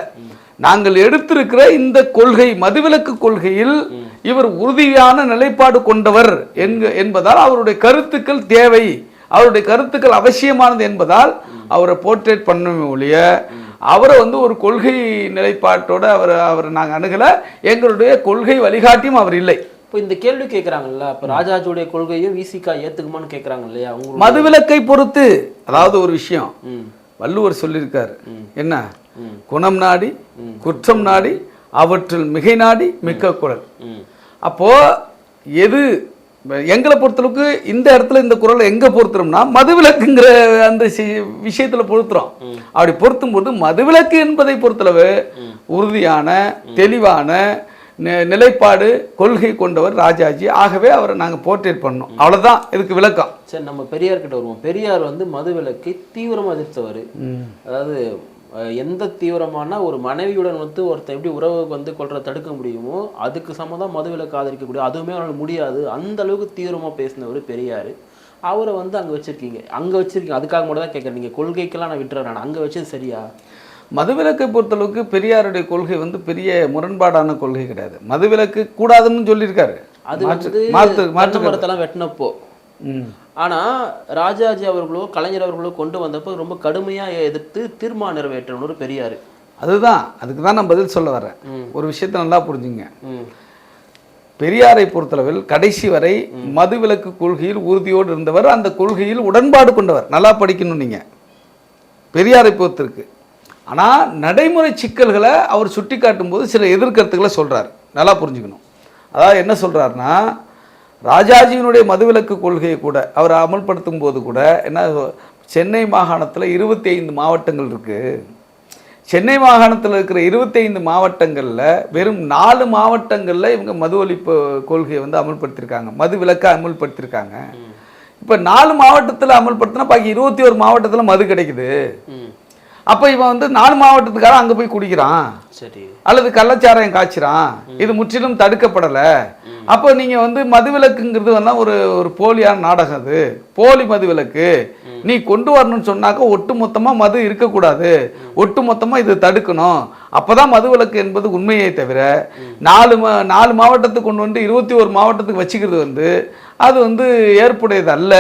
நாங்கள் எடுத்திருக்கிற இந்த கொள்கை மதுவிலக்கு கொள்கையில் இவர் உறுதியான நிலைப்பாடு கொண்டவர் என்பதால் அவருடைய கருத்துக்கள் தேவை, அவருடைய கருத்துக்கள் அவசியமானது என்பதால் அவரை போர்ட்ரேட் பண்ணவே ஒழிய அவரை வந்து ஒரு கொள்கை நிலைப்பாட்டோட அவரை நாங்கள் அணுகல. எங்களுடைய கொள்கை வழிகாட்டியும் அவர் இல்லை.
இப்போ இந்த கேள்வி கேட்குறாங்கல்ல, அப்போ ராஜாஜியுடைய கொள்கையும் விசிகா ஏற்றுக்குமான்னு கேட்குறாங்க இல்லையா?
மதுவிலக்கை பொறுத்து, அதாவது ஒரு விஷயம் வள்ளுவர் சொல்லியிருக்காரு, என்ன குணம் நாடி குற்றம் நாடி அவற்றில் மிகை நாடி மிக்க குரல். அப்போ எது எங்களை பொறுத்தளவுக்கு இந்த இடத்துல இந்த குரலை எங்க பொறுத்துறோம்னா மதுவிலக்குங்கிற அந்த விஷயத்துல பொறுத்துறோம். அப்படி பொருத்தும் போது மதுவிலக்கு என்பதை பொறுத்தளவு உறுதியான தெளிவான நிலைப்பாடு கொள்கை கொண்டவர் ராஜாஜி. ஆகவே அவரை நாங்கள் போர்ட்ரேட் பண்ணோம், அவ்வளோதான் இதுக்கு விளக்கம்.
சரி, நம்ம பெரியார் கிட்ட வருவோம். பெரியார் வந்து மதுவிலக்கை தீவிரமாக எதிர்த்தவர். அதாவது எந்த தீவிரமான ஒரு மனைவியுடன் வந்து ஒருத்தர் எப்படி உறவு வந்து கொள்றதை தடுக்க முடியுமோ அதுக்கு சம்மந்தம் மதுவிலக்கு ஆதரிக்கக்கூடிய, அதுவுமே அவனால் முடியாது, அந்த அளவுக்கு தீவிரமாக பேசினவர் பெரியார். அவரை வந்து அங்கே வச்சுருக்கீங்க, அதுக்காக மட்டும் தான் கேட்குறேன். நீங்கள் கொள்கைக்கெல்லாம் நான் விட்டுறேன், அங்கே வச்சது சரியா?
மதுவிலக்கை பொறுத்தளவுக்கு பெரியாருடைய கொள்கை வந்து பெரிய முரண்பாடான கொள்கை கிடையாது. மதுவிலக்கு கூடாதுன்னு சொல்லியிருக்காரு.
அது வந்து மரத்தெல்லாம் வெட்டினப்போ. ஆனால் ராஜாஜி அவர்களோ கலைஞர் அவர்களோ கொண்டு வந்தப்போ ரொம்ப கடுமையாக எதிர்த்து தீர்மானம் நிறைவேற்றணும் பெரியார்.
அதுதான், அதுக்கு தான் நான் பதில் சொல்ல வரேன். ஒரு விஷயத்த நல்லா புரிஞ்சுங்க. பெரியாரை பொறுத்தளவில் கடைசி வரை மதுவிலக்கு கொள்கையில் உறுதியோடு இருந்தவர், அந்த கொள்கையில் உடன்பாடு கொண்டவர். நல்லா படிக்கணும் நீங்கள் பெரியாரை பொறுத்திருக்கு. ஆனால் நடைமுறை சிக்கல்களை அவர் சுட்டி காட்டும் போது சில எதிர்கருத்துக்களை சொல்கிறார். நல்லா புரிஞ்சுக்கணும். அதாவது என்ன சொல்கிறாருன்னா, ராஜாஜியினுடைய மதுவிலக்கு கொள்கையை கூட அவர் அமல்படுத்தும் போது கூட என்ன, சென்னை மாகாணத்தில் 25 மாவட்டங்கள் இருக்குது. சென்னை மாகாணத்தில் இருக்கிற 25 மாவட்டங்களில் வெறும் 4 மாவட்டங்களில் இவங்க மது ஒழிப்பு கொள்கையை வந்து அமல்படுத்தியிருக்காங்க, மது விலக்கை அமல்படுத்தியிருக்காங்க. இப்போ 4 மாவட்டத்தில் அமல்படுத்தினா பாக்கி 21 மாவட்டத்தில் மது கிடைக்குது. அப்போ இவன் வந்து 4 மாவட்டத்துக்காரன் அங்கே போய் குடிக்கிறான், சரி, அல்லது கள்ளச்சாராயம் காய்ச்சிறான். இது முற்றிலும் தடுக்கப்படலை. அப்போ நீங்கள் வந்து மதுவிலக்குங்கிறது வந்து ஒரு போலியான நாடகம். அது போலி மதுவிலக்கு. நீ கொண்டு வரணும்னு சொன்னாக்க ஒட்டு மொத்தமாக மது இருக்கக்கூடாது, ஒட்டு மொத்தமாக இது தடுக்கணும். அப்போ தான் மதுவிலக்கு என்பது உண்மையை தவிர 4 மாவட்டத்துக்கு கொண்டு வந்து 21 மாவட்டத்துக்கு வச்சுக்கிறது வந்து அது வந்து ஏற்புடையது அல்ல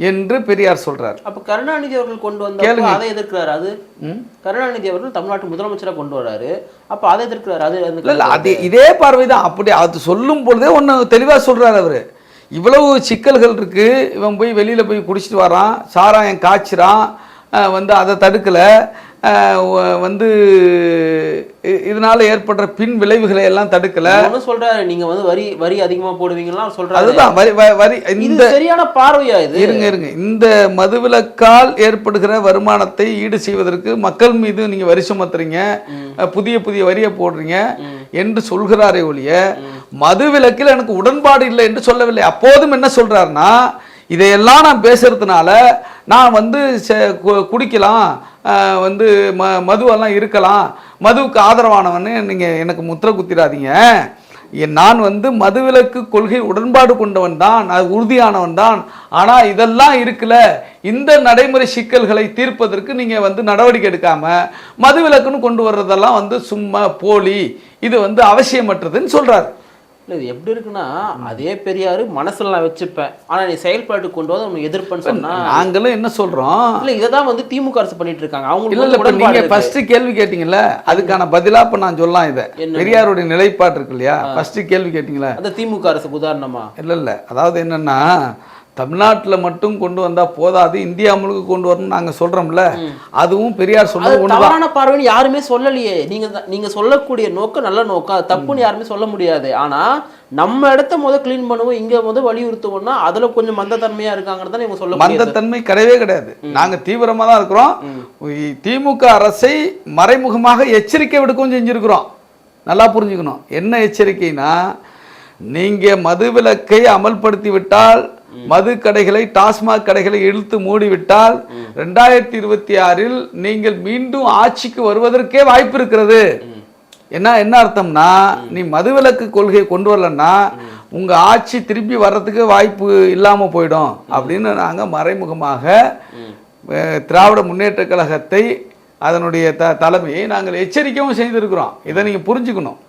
என்று பெரியார் சொல்றார்.
அப்ப கருணாநிதி அவர்கள் கொண்டு வந்த அதை எதிர்க்கிறார். அது கருணாநிதி அவர்கள் தமிழ்நாட்டு முதலமைச்சராக கொண்டு வர்றாரு, அப்ப அதை எதிர்க்கிறார்.
அது இதே பார்வைதான். அப்படி அது சொல்லும் பொழுதே ஒன்று தெளிவா சொல்றாரு அவரு. இவ்வளவு சிக்கல்கள் இருக்கு, இவன் போய் வெளியில போய் குடிச்சிட்டு வரான், சாராயம் காய்ச்சிறான், வந்து அதை தடுக்கல, வந்து இதனால ஏற்படுற பின் விளைவுகளை எல்லாம் தடுக்கல
சொல்றாரு. நீங்க வந்து வரி அதிகமா போடுவீங்களா சொல்றாரு.
அதுதான் வரி. இந்த
சரியான பார்வையா இது?
இருங்க இந்த மதுவிலக்கால் ஏற்படுகிற வருமானத்தை ஈடு செய்வதற்கு மக்கள் மீது நீங்க வரி சுமத்துறீங்க, புதிய புதிய வரியை போடுறீங்க என்று சொல்கிறாரே ஒழிய மதுவிலக்கில் எனக்கு உடன்பாடு இல்லை என்று சொல்லவில்லை. அப்போதும் என்ன சொல்றாருன்னா, இதையெல்லாம் நான் பேசுறதுனால நான் வந்து குடிக்கலாம், வந்து மதுவெல்லாம் இருக்கலாம், மதுவுக்கு ஆதரவானவன்னு நீங்கள் எனக்கு முத்திரை குத்திடாதீங்க, நான் வந்து மதுவிலக்கு கொள்கை உடன்பாடு கொண்டவன் தான், அது உறுதியானவன் தான். ஆனால் இதெல்லாம் இருக்குல்ல, இந்த நடைமுறை சிக்கல்களை தீர்ப்பதற்கு நீங்கள் வந்து நடவடிக்கை எடுக்காம மதுவிலக்குன்னு கொண்டு வர்றதெல்லாம் வந்து சும்மா போலி, இது வந்து அவசியமற்றதுன்னு சொல்றாரு.
இல்லை இது எப்படி இருக்குன்னா, அதே பெரியாரு மனசுல நான் வச்சுப்பேன், ஆனா நீ செயல்பாட்டு கொண்டு வந்து உனக்கு எதிர்ப்புன்னு சொன்னா
நாங்களும் என்ன சொல்றோம்,
இல்ல இதை தான் வந்து திமுக அரசு பண்ணிட்டு இருக்காங்க.
இல்ல
அவங்களுக்கு
நீங்க ஃபர்ஸ்ட் கேள்வி கேட்டீங்கல்ல, அதுக்கான பதிலா இப்ப நான் சொல்லலாம். இதை பெரியாருடைய நிலைப்பாடு இருக்கு இல்லையா, ஃபர்ஸ்ட் கேள்வி கேட்டீங்களா,
அந்த திமுக அரசுக்கு உதாரணமா?
இல்ல அதாவது என்னன்னா, தமிழ்நாட்டில் மட்டும் கொண்டு வந்தா போதாது, இந்தியா முழுக்க கொண்டு வரணும்னு நாங்க சொல்றோம்ல, அதுவும் பெரியார் சொன்னது
தவறான பார்வைன்னு யாருமே சொல்லலையே. நீங்க சொல்லக்கூடிய நோக்கம் நல்ல நோக்கம், அது தப்புன்னு யாருமே சொல்ல முடியாது. ஆனா நம்ம இடத்த கிளீன் பண்ணுவோம், இங்க வலியுறுத்துவோம்னா அதுல கொஞ்சம் மந்தத்தன்மையா இருக்காங்கன்னு இவங்க சொல்ல.
மந்தத்தன்மை கிடையவே கிடையாது, நாங்க தீவிரமா தான் இருக்கிறோம். திமுக அரசை மறைமுகமாக எச்சரிக்கை விடுக்கவும் செஞ்சிருக்கிறோம். நல்லா புரிஞ்சுக்கணும், என்ன எச்சரிக்கைனா, நீங்க மதுவிலக்கை அமல்படுத்தி விட்டால், மது கடைகளை, டாஸ்மாக் கடைகளை இழுத்து மூடிவிட்டால் 2026 நீங்கள் மீண்டும் ஆட்சிக்கு வருவதற்கே வாய்ப்பு இருக்கிறது. என்ன அர்த்தம்னா, நீ மதுவிலக்கு கொள்கையை கொண்டு வரலன்னா உங்க ஆட்சி திருப்பி வர்றதுக்கு வாய்ப்பு இல்லாம போயிடும் அப்படின்னு நாங்க மறைமுகமாக திராவிட முன்னேற்ற கழகத்தை, அதனுடைய தலைமையை நாங்கள் எச்சரிக்கையும் செய்திருக்கிறோம். இதை நீங்க புரிஞ்சுக்கணும்.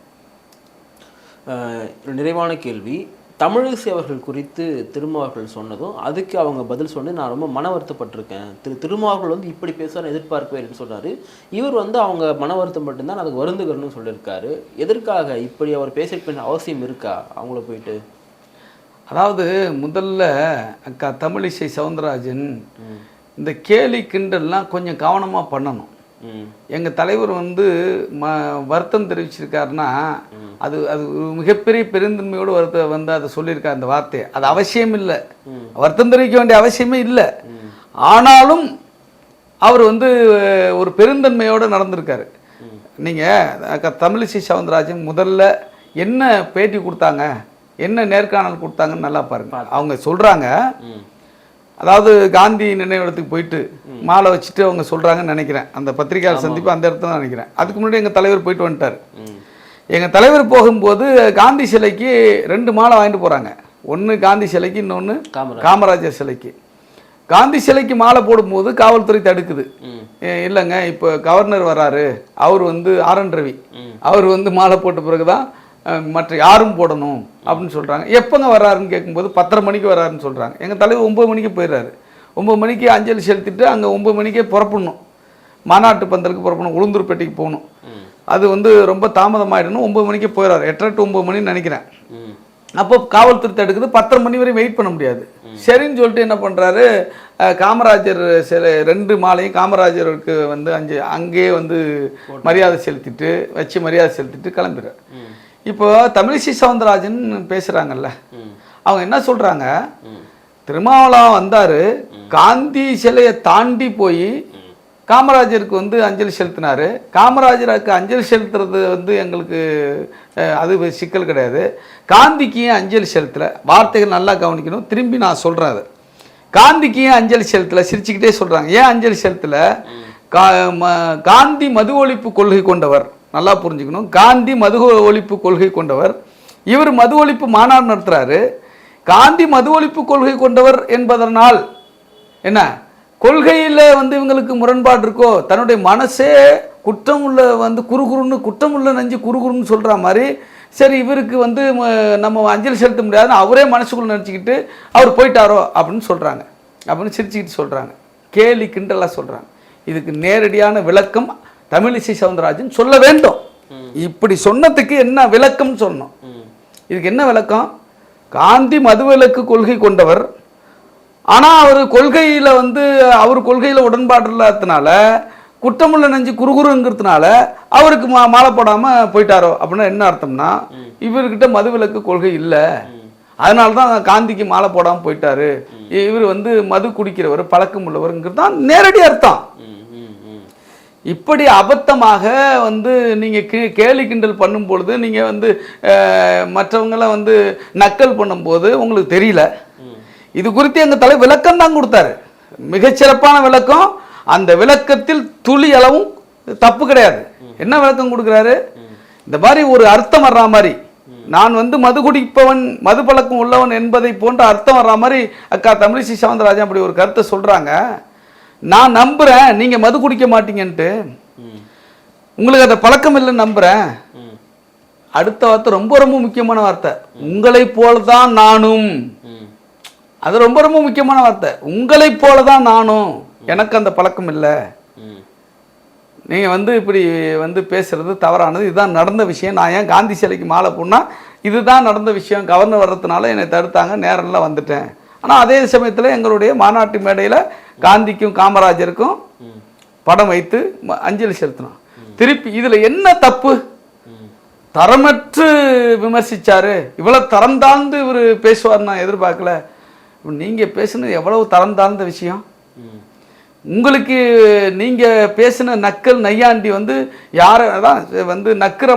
நிறைவான கேள்வி, தமிழிசை அவர்கள் குறித்து திருமாவர்கள் சொன்னதும் அதுக்கு அவங்க பதில் சொன்னது நான் ரொம்ப மன வருத்தப்பட்டிருக்கேன். திருமாவர்கள் வந்து இப்படி பேசுவார் எதிர்பார்ப்பேன்னு சொன்னார். இவர் வந்து அவங்க மன வருத்தம் மட்டும்தான், அதுக்கு வருந்துகள்னு சொல்லியிருக்காரு. எதற்காக இப்படி அவர் பேசிட்டு அவசியம் இருக்கா அவங்கள போயிட்டு?
அதாவது முதல்ல அக்கா தமிழிசை சவுந்தரராஜன் இந்த கேலி கிண்டல்லாம் கொஞ்சம் கவனமாக பண்ணணும். எங்கள் தலைவர் வந்து வருத்தம் தெரிவிச்சிருக்காருன்னா அது அது மிகப்பெரிய பெருந்தன்மையோடு வந்து அதை சொல்லியிருக்காரு. அந்த வார்த்தை அது அவசியம் இல்லை, வருத்தம் தெரிவிக்க வேண்டிய அவசியமே இல்லை. ஆனாலும் அவர் வந்து ஒரு பெருந்தன்மையோடு நடந்திருக்காரு. நீங்கள் தமிழிசை சவுந்தரராஜன் முதல்ல என்ன பேட்டி கொடுத்தாங்க, என்ன நேர்காணல் கொடுத்தாங்கன்னு நல்லா பாருங்க. அவங்க சொல்கிறாங்க, அதாவது காந்தி நினைவிடத்துக்கு போயிட்டு மாலை வச்சுட்டு அவங்க சொல்கிறாங்கன்னு நினைக்கிறேன். அந்த பத்திரிகையாளர் சந்திப்பு அந்த இடத்துல தான் நினைக்கிறேன். அதுக்கு முன்னாடி எங்கள் தலைவர் போயிட்டு வந்துட்டார். எங்கள் தலைவர் போகும்போது காந்தி சிலைக்கு 2 மாலை வாங்கிட்டு போகிறாங்க. ஒன்று காந்தி சிலைக்கு, இன்னொன்று காமராஜர் சிலைக்கு. காந்தி சிலைக்கு மாலை போடும்போது காவல்துறை தடுக்குது. இல்லைங்க, இப்போ கவர்னர் வராரு, அவர் வந்து RN ரவி, அவர் வந்து மாலை போட்ட பிறகு தான் மற்ற யாரும் போடணும் அப்படின்னு சொல்கிறாங்க. எப்போங்க வர்றாருன்னு கேட்கும்போது 10:30 மணிக்கு வர்றாருன்னு சொல்கிறாங்க. எங்கள் தலைவர் 9 மணிக்கு போயிடுறாரு. 9 மணிக்கு அஞ்சலி செலுத்திட்டு அங்கே 9 மணிக்கே புறப்படணும், மாநாட்டு பந்தலுக்கு புறப்படணும், உளுந்தூர்பேட்டைக்கு போகணும். அது வந்து ரொம்ப தாமதமாயிடணும். 9 மணிக்கு போயிடுறாரு, 8:30 to 9 மணின்னு நினைக்கிறேன். அப்போ காவல்துறை தடுக்குது, 10:30 மணி வரை வெயிட் பண்ண முடியாது. சரின்னு சொல்லிட்டு என்ன பண்ணுறாரு, காமராஜர் சிலை 2 மாலையும் காமராஜருக்கு வந்து அங்கேயே வந்து மரியாதை செலுத்திட்டு வச்சு மரியாதை செலுத்திட்டு கிளம்பிடுறாரு. இப்போ தமிழிசை சவுந்தரராஜன் பேசுகிறாங்கல்ல, அவங்க என்ன சொல்கிறாங்க, திருமாவளவன் வந்தார், காந்தி சிலையை தாண்டி போய் காமராஜருக்கு வந்து அஞ்சலி செலுத்தினார். காமராஜருக்கு அஞ்சலி செலுத்துறது வந்து எங்களுக்கு அது சிக்கல் கிடையாது. காந்திக்கு ஏன் அஞ்சலி செலுத்தலை? வார்த்தைகள் நல்லா கவனிக்கணும், திரும்பி நான் சொல்கிறேன். அது காந்திக்கு ஏன் அஞ்சலி செலுத்தலை? சிரிச்சுக்கிட்டே சொல்கிறாங்க. ஏன் அஞ்சலி செலுத்தலை? காந்தி மது ஒழிப்பு கொள்கை கொண்டவர், நல்லா புரிஞ்சுக்கணும். காந்தி மது ஒழிப்பு கொள்கை கொண்டவர். இவர் மது ஒழிப்பு மாநாடு நடத்துகிறாரு. காந்தி மது ஒழிப்பு கொள்கை கொண்டவர் என்பதனால் என்ன கொள்கையில் வந்து இவங்களுக்கு முரண்பாடு இருக்கோ, தன்னுடைய மனசே குற்றம் உள்ள வந்து குறுகுறுன்னு, குற்றம் உள்ள நெஞ்சு குறுகுறுன்னு சொல்கிற மாதிரி, சரி இவருக்கு வந்து நம்ம அஞ்சலி செலுத்த முடியாதுன்னு அவரே மனசுக்குள்ளே நினச்சிக்கிட்டு அவர் போயிட்டாரோ அப்படின்னு சொல்கிறாங்க, அப்படின்னு சிரிச்சுக்கிட்டு சொல்கிறாங்க, கேலி கிண்டலாக சொல்கிறாங்க. இதுக்கு நேரடியான விளக்கம் தமிழிசை சவுந்தரராஜன் சொல்ல வேண்டும். இப்படி சொன்னதுக்கு என்ன விளக்கம் சொன்னோம்? இதுக்கு என்ன விளக்கம்? காந்தி மதுவிலக்கு கொள்கை கொண்டவர், ஆனால் அவர் கொள்கையில் வந்து அவர் கொள்கையில் உடன்பாடு இல்லாததுனால, குற்றமுள்ள நெஞ்சு குறுகுறுங்கிறதுனால அவருக்கு மாலை போடாமல் போயிட்டாரோ அப்படின்னா என்ன அர்த்தம்னா, இவர்கிட்ட மதுவிலக்கு கொள்கை இல்லை, அதனால தான் காந்திக்கு மாலை போடாமல் போயிட்டாரு, இவர் வந்து மது குடிக்கிறவர், பழக்கம் உள்ளவருங்கிறது தான் நேரடி அர்த்தம். இப்படி அபத்தமாக வந்து நீங்கள் கேலி கிண்டல் பண்ணும் பொழுது, நீங்கள் வந்து மற்றவங்களை வந்து நக்கல் பண்ணும்போது உங்களுக்கு தெரியல. இது குறித்து எங்கள் தலைவர் விளக்கம் தான் கொடுத்தாரு, மிகச்சிறப்பான விளக்கம். அந்த விளக்கத்தில் துளி அளவும் தப்பு கிடையாது. என்ன விளக்கம் கொடுக்குறாரு? இந்த மாதிரி ஒரு அர்த்தம் வர்ற மாதிரி நான் வந்து மது குடிப்பவன், மது பழக்கம் உள்ளவன் என்பதை போன்ற அர்த்தம் வர்ற மாதிரி அக்கா தமிழிசை சவுந்தரராஜன் அப்படி ஒரு கருத்தை சொல்றாங்க. நான் நம்புறேன் நீங்க மது குடிக்க மாட்டீங்கன்ட்டு, உங்களுக்கு அந்த பழக்கம் இல்லைன்னு நம்புறேன். அடுத்த வார்த்தை ரொம்ப ரொம்ப முக்கியமான வார்த்தை, உங்களை போலதான் நானும். அது ரொம்ப ரொம்ப முக்கியமான வார்த்தை, உங்களை போலதான் நானும், எனக்கு அந்த பழக்கம் இல்லை. நீங்கள் வந்து இப்படி வந்து பேசுறது தவறானது, இதுதான் நடந்த விஷயம். நான் ஏன் காந்தி சிலைக்கு மாலை போனால் இதுதான் நடந்த விஷயம், கவர்னர் வர்றதுனால என்னை தடுத்தாங்க, நேரில் வந்துட்டேன். ஆனால் அதே சமயத்தில் எங்களுடைய மாநாட்டு மேடையில் காந்திக்கும் காமராஜருக்கும் படம் வைத்து அஞ்சலி செலுத்தினோம். திருப்பி இதில் என்ன தப்பு? தரமற்று விமர்சிச்சாரு, இவ்வளவு தரம் தாழ்ந்து இவர் பேசுவார் நான் எதிர்பார்க்கல. நீங்கள் பேசுனது எவ்வளவு தரம் தாழ்ந்த விஷயம். உங்களுக்கு நீங்கள் பேசின நக்கல் நையாண்டி வந்து யாரை தான் வந்து நக்கிற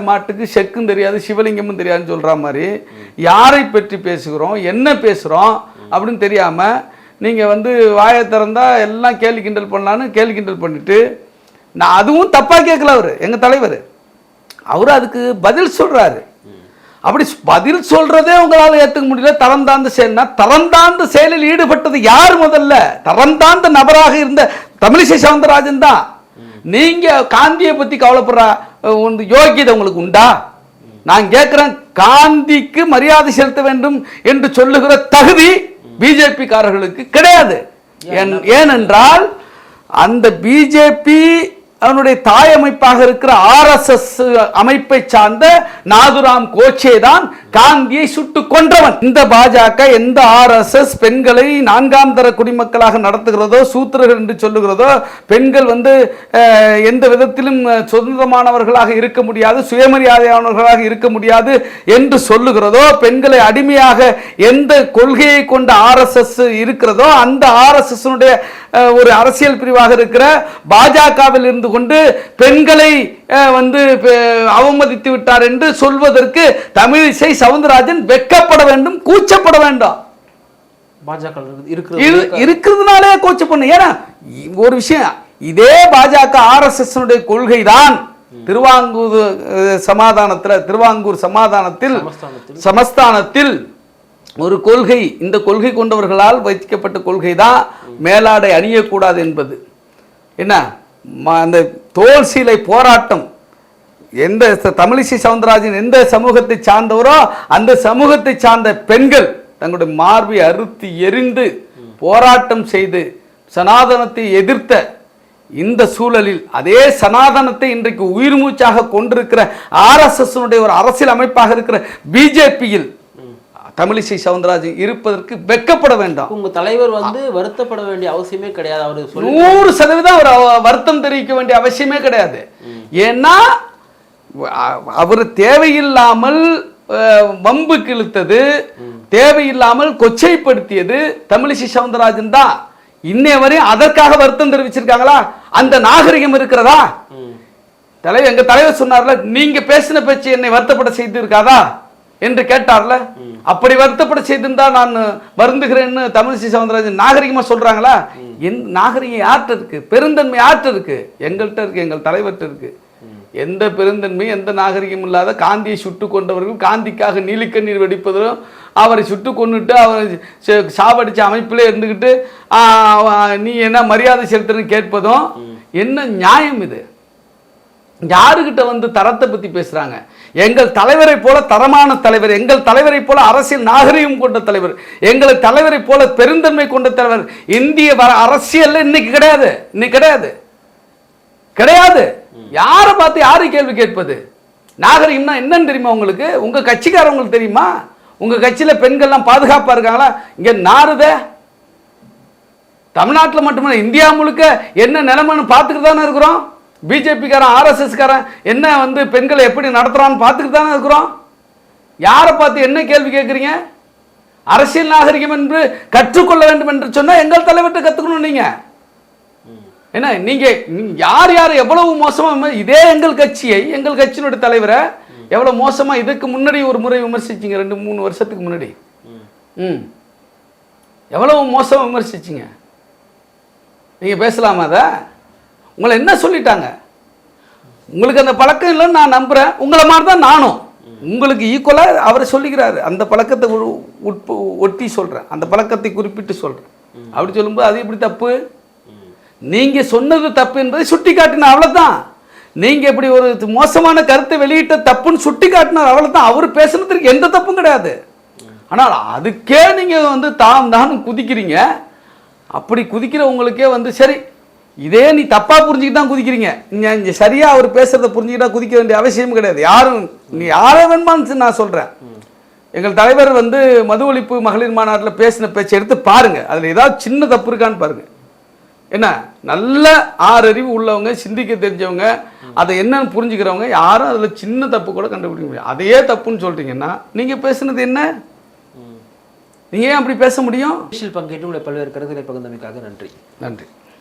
மாட்டுக்கு செக்கும் தெரியாது சிவலிங்கமும் தெரியாதுன்னு சொல்கிற மாதிரி யாரை பற்றி பேசுகிறோம், என்ன பேசுகிறோம் அப்படின்னு தெரியாமல் நீங்கள் வந்து வாயை திறந்தா எல்லாம் கேலி கிண்டல் பண்ணலான்னு கேலி கிண்டல் பண்ணிட்டு, நான் அதுவும் தப்பாக கேட்கல. அவர் எங்கள் தலைவர், அவர் அதுக்கு பதில் சொல்கிறாரு. அப்படி பதில் சொல்றதே உங்களால் ஏற்றுக்க முடியல. தரம் தாழ்ந்த செயல்னா, தரம் தாழ்ந்த செயலில் ஈடுபட்டது யார்? முதல்ல தரம் தாழ்ந்த நபராக இருந்த தமிழிசை சவுந்தரராஜன் தான். நீங்க காந்தியை பத்தி கவலைப்படுற யோகியதை உங்களுக்கு உண்டா? நான் கேட்கிறேன், காந்திக்கு மரியாதை செலுத்த வேண்டும் என்று சொல்லுகிற தகுதி பிஜேபி காரர்களுக்கு கிடையாது. ஏனென்றால் அந்த பிஜேபி அவனுடைய தாய் அமைப்பாக இருக்கிற RSS அமைப்பை சார்ந்த நாதுராம் கோட்சே தான் காந்தியை சுட்டு கொன்றவன். இந்த பாஜக எந்த RSS பெண்களை 4ஆம் தர குடிமக்களாக நடத்துகிறதோ, சூத்திரர்கள் என்று சொல்லுகிறதோ, பெண்கள் வந்து எந்த விதத்திலும் சுதந்திரமானவர்களாக இருக்க முடியாது, சுயமரியாதையானவர்களாக இருக்க முடியாது என்று சொல்லுகிறதோ, பெண்களை அடிமையாக எந்த கொள்கையை கொண்ட RSS இருக்கிறதோ, அந்த RSS ஒரு அரசியல் பிரிவாக இருக்கிற பாஜகவில் இருந்து கொண்டு பெண்களை வந்து அவமதித்து விட்டார் என்று சொல்வதற்கு தமிழிசை சவுந்தரராஜன் வெட்கப்பட வேண்டும், கூச்சப்பட வேண்டும்.
பாஜக
இருக்கிறதுனாலே கூச்சப்படணும். ஏன்னா ஒரு விஷயம், இதே பாஜக RSS கொள்கை தான் திருவாங்கூர் சமஸ்தானத்தில் ஒரு கொள்கை. இந்த கொள்கை கொண்டவர்களால் வைக்கப்பட்ட கொள்கை தான் மேலாடை அணியக்கூடாது என்பது. என்ன அந்த தோல் சீலை போராட்டம், எந்த தமிழிசை சவுந்தரராஜன் எந்த சமூகத்தை சார்ந்தவரோ அந்த சமூகத்தை சார்ந்த பெண்கள் தங்களுடைய மார்பை அறுத்து எரிந்து போராட்டம் செய்து சனாதனத்தை எதிர்த்த இந்த சூழலில் அதே சனாதனத்தை இன்றைக்கு உயிர் மூச்சாக கொண்டிருக்கிற RSS ஒரு அரசியல் அமைப்பாக இருக்கிற பிஜேபியில் தமிழிசை சவுந்தரராஜன் இருப்பதற்கு வெட்கப்பட வேண்டாம்.
உங்க தலைவர் வந்து வருத்தப்பட வேண்டிய அவசியமே கிடையாது. அவர்
100% அவர் வருத்தம் தெரிவிக்க வேண்டிய அவசியமே கிடையாது. ஏன்னா அவர் தேவையில்லாமல் வம்பு கிழித்தது, தேவையில்லாமல் கொச்சைப்படுத்தியது தமிழிசை சவுந்தரராஜன் தான். இன்னைய வரையும் அதற்காக வருத்தம் தெரிவிச்சிருக்காங்களா? அந்த நாகரிகம் இருக்கிறதா? எங்க தலைவர் சொன்னார்ல, நீங்க பேசின பேச்சு என்னை வருத்தப்பட செய்து இருக்காதா என்று கேட்டார்ல. அப்படி வருத்தப்பட செய்திருந்தா நான் வருந்துகிறேன்னு தமிழிசை சவுந்தரராஜன் நாகரிகமா சொல்றாங்களா? நாகரிகம் யார்கிட்ட இருக்கு? பெருந்தன்மை யார்கிட்ட இருக்கு? எங்கள்கிட்ட இருக்கு, எங்கள் தலைவர்கிட்ட இருக்கு. எந்த பெருந்தன்மை எந்த நாகரிகம் இல்லாத காந்தியை சுட்டு கொண்டவர்கள் காந்திக்காக நீலிக்கண்ணீர் வெடிப்பதும், அவரை சுட்டு கொண்டுட்டு அவரை சாவடிச்ச அமைப்பிலே இருந்துக்கிட்டு நீ என்ன மரியாதை செலுத்துறன்னு கேட்பதும் என்ன நியாயம் இது? யாருக்கிட்ட வந்து தரத்தை பத்தி பேசுறாங்க? எங்கள் தலைவரை போல தரமான தலைவர், எங்கள் தலைவரை போல அரசியல் நாகரிகம் கொண்ட தலைவர், எங்கள் தலைவரை போல பெருந்தன்மை கொண்ட தலைவர் இந்திய அரசியல் இன்னைக்கு கிடையாது. இன்னைக்கு கிடையாது கிடையாது. யாரை பார்த்து யாரு கேள்வி கேட்பது? நாகரிகம்னா என்னன்னு தெரியுமா உங்களுக்கு? உங்க கட்சிக்காரங்களுக்கு தெரியுமா? உங்க கட்சியில பெண்கள்லாம் பாதுகாப்பா இருக்காங்களா? இங்க நாறுதே. தமிழ்நாட்டில் மட்டுமல்ல இந்தியா முழுக்க என்ன நிலைமைன்னு பார்த்துக்கிட்டு தானே இருக்கிறோம். பிஜேபிக்காரன் RSSகாரன் என்ன வந்து பெண்களை எப்படி நடத்துறான்னு பார்த்துக்கிட்டு தானே இருக்கிறோம். யாரை பார்த்து என்ன கேள்வி கேட்குறீங்க? அரசியல் நாகரிகம் என்று கற்றுக்கொள்ள வேண்டும் என்று சொன்னால் எங்கள் தலைவர்கிட்ட கற்றுக்கணும். நீங்க என்ன நீங்க யார் யார் எவ்வளவு மோசமா, இதே எங்கள் கட்சியை எங்கள் கட்சியினுடைய தலைவரை எவ்வளவு மோசமா இதுக்கு முன்னாடி ஒரு முறை விமர்சிச்சிங்க, 2-3 வருஷத்துக்கு முன்னாடி. எவ்வளவு மோசமா விமர்சிச்சிங்க. நீங்க பேசலாமா? அதை உங்களை என்ன சொல்லிட்டாங்க? உங்களுக்கு அந்த பழக்கம் இல்லைன்னு நான் நம்புறேன். உங்களை மாதிரி தான் நானும். உங்களுக்கு ஈக்குவலாக அவர் சொல்லிக்கிறாரு. அந்த பழக்கத்தை ஒட்டி சொல்கிறேன், அந்த பழக்கத்தை குறிப்பிட்டு சொல்கிறேன். அப்படி சொல்லும்போது அது எப்படி தப்பு? நீங்கள் சொன்னது தப்பு என்பதை சுட்டி காட்டினார், அவ்வளோதான். நீங்கள் இப்படி ஒரு மோசமான கருத்தை வெளியிட்ட தப்புன்னு சுட்டி காட்டினார், அவ்வளோதான். அவர் பேசுனதுக்கு எந்த தப்பும் கிடையாது. ஆனால் அதுக்கே நீங்கள் வந்து தானும் குதிக்கிறீங்க. அப்படி குதிக்கிற உங்களுக்கே வந்து சரி, இதே நீ தப்பாக புரிஞ்சுக்கிட்டு தான் குதிக்கிறீங்க. நீங்கள் சரியாக அவர் பேசுகிறத புரிஞ்சுக்கிட்டா குதிக்க வேண்டிய அவசியம் கிடையாது. நீ யாரை வேணுமான்னு நான் சொல்கிறேன். எங்கள் தலைவர் வந்து மது ஒழிப்பு மகளிர் மாநாட்டில் பேசின பேச்சை எடுத்து பாருங்கள். அதில் ஏதாவது சின்ன தப்பு இருக்கான்னு பாருங்கள். என்ன, நல்ல ஆறறிவு உள்ளவங்க, சிந்திக்க தெரிஞ்சவங்க, அதை என்னன்னு புரிஞ்சுக்கிறவங்க யாரும் அதில் சின்ன தப்பு கூட கண்டுபிடிக்க முடியும். அதையே தப்புன்னு சொல்கிறீங்கன்னா நீங்கள் பேசுனது என்ன? நீங்கள் ஏன் அப்படி பேச முடியும்?
பங்கேற்று உங்களை பல்வேறு கருத்துக்களை பகிர்ந்தமைக்காக நன்றி.
நன்றி.